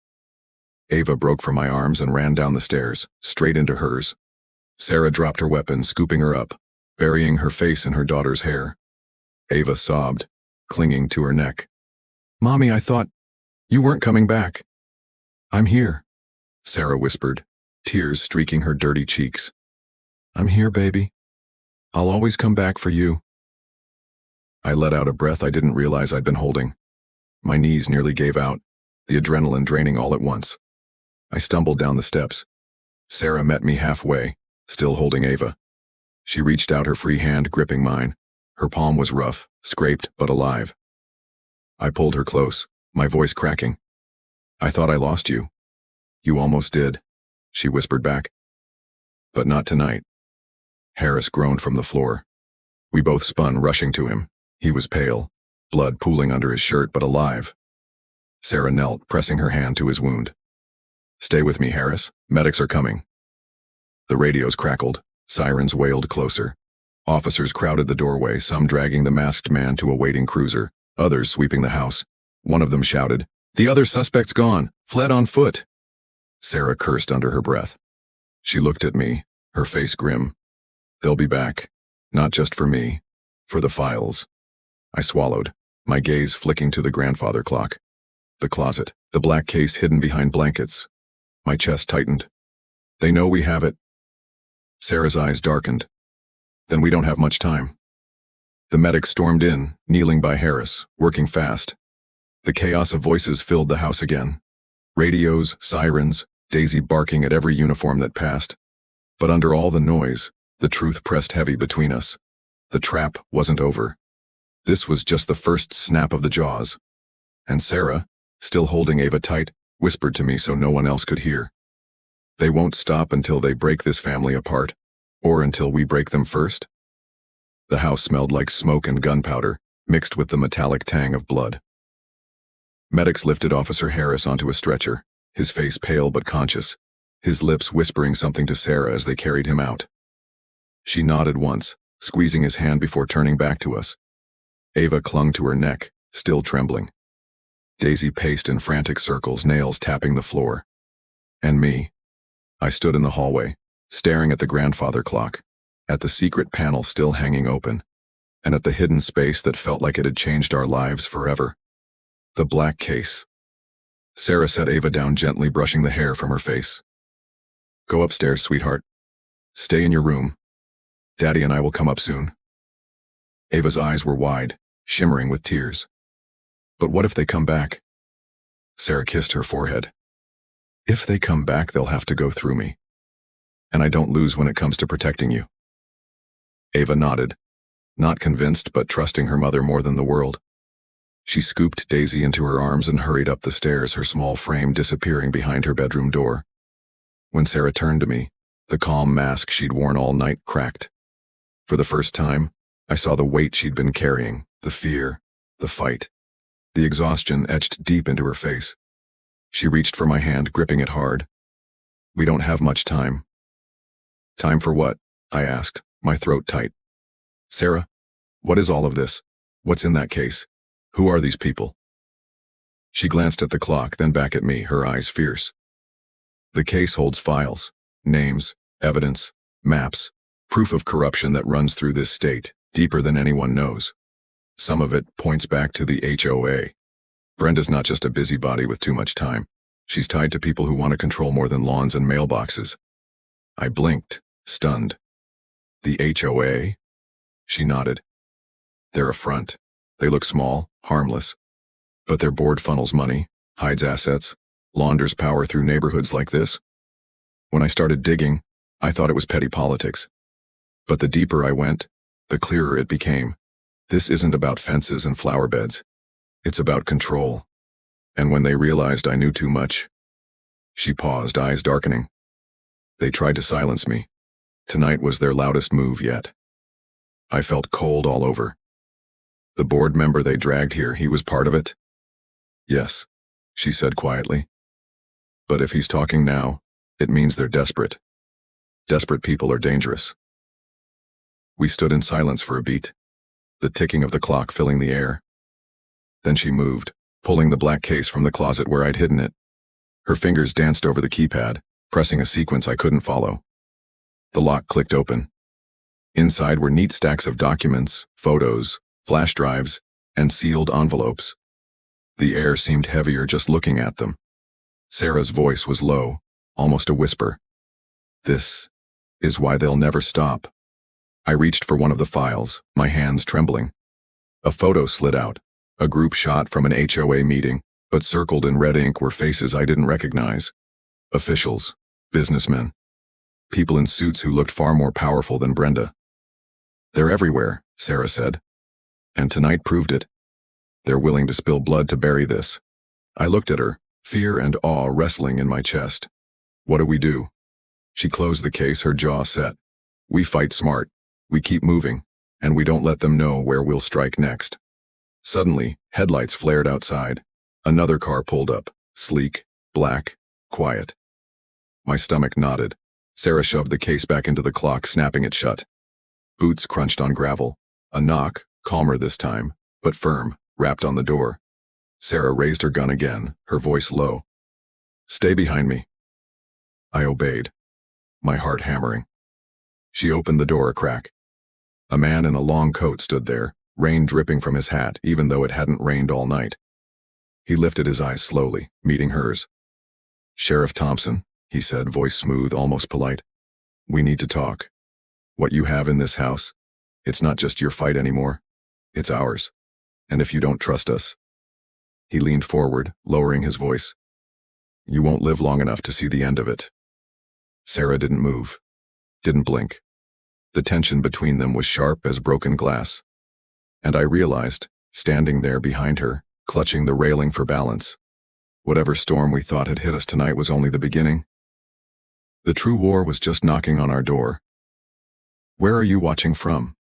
Ava broke from my arms and ran down the stairs, straight into hers. Sarah dropped her weapon, scooping her up, burying her face in her daughter's hair. Ava sobbed, clinging to her neck. "Mommy, I thought you weren't coming back." "I'm here," Sarah whispered, tears streaking her dirty cheeks. "I'm here, baby. I'll always come back for you." I let out a breath I didn't realize I'd been holding. My knees nearly gave out, the adrenaline draining all at once. I stumbled down the steps. Sarah met me halfway, still holding Ava. She reached out her free hand, gripping mine. Her palm was rough, scraped, but alive. I pulled her close, my voice cracking. "I thought I lost you." "You almost did," she whispered back. "But not tonight." Harris groaned from the floor. We both spun, rushing to him. He was pale, blood pooling under his shirt, but alive. Sarah knelt, pressing her hand to his wound. "Stay with me, Harris. Medics are coming." The radios crackled, sirens wailed closer. Officers crowded the doorway, some dragging the masked man to a waiting cruiser, others sweeping the house. One of them shouted, "The other suspect's gone, fled on foot." Sarah cursed under her breath. She looked at me, her face grim. "They'll be back. Not just for me. For the files." I swallowed, my gaze flicking to the grandfather clock. The closet, the black case hidden behind blankets. My chest tightened. "They know we have it." Sarah's eyes darkened. "Then we don't have much time." The medics stormed in, kneeling by Harris, working fast. The chaos of voices filled the house again. Radios, sirens, Daisy barking at every uniform that passed. But under all the noise, the truth pressed heavy between us. The trap wasn't over. This was just the first snap of the jaws. And Sarah, still holding Ava tight, whispered to me so no one else could hear. "They won't stop until they break this family apart, or until we break them first." The house smelled like smoke and gunpowder, mixed with the metallic tang of blood. Medics lifted Officer Harris onto a stretcher, his face pale but conscious, his lips whispering something to Sarah as they carried him out. She nodded once, squeezing his hand before turning back to us. Ava clung to her neck, still trembling. Daisy paced in frantic circles, nails tapping the floor. And me. I stood in the hallway, staring at the grandfather clock, at the secret panel still hanging open, and at the hidden space that felt like it had changed our lives forever. The black case. Sarah set Ava down gently, brushing the hair from her face. "Go upstairs, sweetheart. Stay in your room. Daddy and I will come up soon." Ava's eyes were wide, shimmering with tears. "But what if they come back?" Sarah kissed her forehead. "If they come back, they'll have to go through me. And I don't lose when it comes to protecting you." Ava nodded, not convinced but trusting her mother more than the world. She scooped Daisy into her arms and hurried up the stairs, her small frame disappearing behind her bedroom door. When Sarah turned to me, the calm mask she'd worn all night cracked. For the first time, I saw the weight she'd been carrying, the fear, the fight. The exhaustion etched deep into her face. She reached for my hand, gripping it hard. "We don't have much time." "Time for what?" I asked, my throat tight. "Sarah, What is all of this? What's in that case? Who are these people? She glanced at the clock, then back at me, her eyes fierce. The case holds files, names, evidence, maps, proof of corruption that runs through this state, deeper than anyone knows. Some of it points back to the HOA. Brenda's not just a busybody with too much time. She's tied to people who want to control more than lawns and mailboxes. I blinked, stunned. The HOA? She nodded. They're a front. They look small, harmless. But their board funnels money, hides assets, launders power through neighborhoods like this. When I started digging, I thought it was petty politics. But the deeper I went, the clearer it became. This isn't about fences and flower beds. It's about control. And when they realized I knew too much, she paused, eyes darkening. They tried to silence me. Tonight was their loudest move yet. I felt cold all over. The board member they dragged here, he was part of it? Yes, she said quietly. But if he's talking now, it means they're desperate. Desperate people are dangerous. We stood in silence for a beat, the ticking of the clock filling the air. Then she moved, pulling the black case from the closet where I'd hidden it. Her fingers danced over the keypad, pressing a sequence I couldn't follow. The lock clicked open. Inside were neat stacks of documents, photos, flash drives, and sealed envelopes. The air seemed heavier just looking at them. Sarah's voice was low, almost a whisper. This is why they'll never stop. I reached for one of the files, my hands trembling. A photo slid out, a group shot from an HOA meeting, but circled in red ink were faces I didn't recognize. Officials, businessmen, people in suits who looked far more powerful than Brenda. They're everywhere, Sarah said. And tonight proved it. They're willing to spill blood to bury this. I looked at her, fear and awe wrestling in my chest. What do we do? She closed the case, her jaw set. We fight smart. We keep moving, and we don't let them know where we'll strike next. Suddenly, headlights flared outside. Another car pulled up, sleek, black, quiet. My stomach knotted. Sarah shoved the case back into the clock, snapping it shut. Boots crunched on gravel. A knock, calmer this time, but firm, rapped on the door. Sarah raised her gun again, her voice low. Stay behind me. I obeyed, my heart hammering. She opened the door a crack. A man in a long coat stood there, rain dripping from his hat, even though it hadn't rained all night. He lifted his eyes slowly, meeting hers. Sheriff Thompson, he said, voice smooth, almost polite. We need to talk. What you have in this house, it's not just your fight anymore. It's ours. And if you don't trust us. He leaned forward, lowering his voice. You won't live long enough to see the end of it. Sarah didn't move, didn't blink. The tension between them was sharp as broken glass. And I realized, standing there behind her, clutching the railing for balance, whatever storm we thought had hit us tonight was only the beginning. The true war was just knocking on our door. Where are you watching from?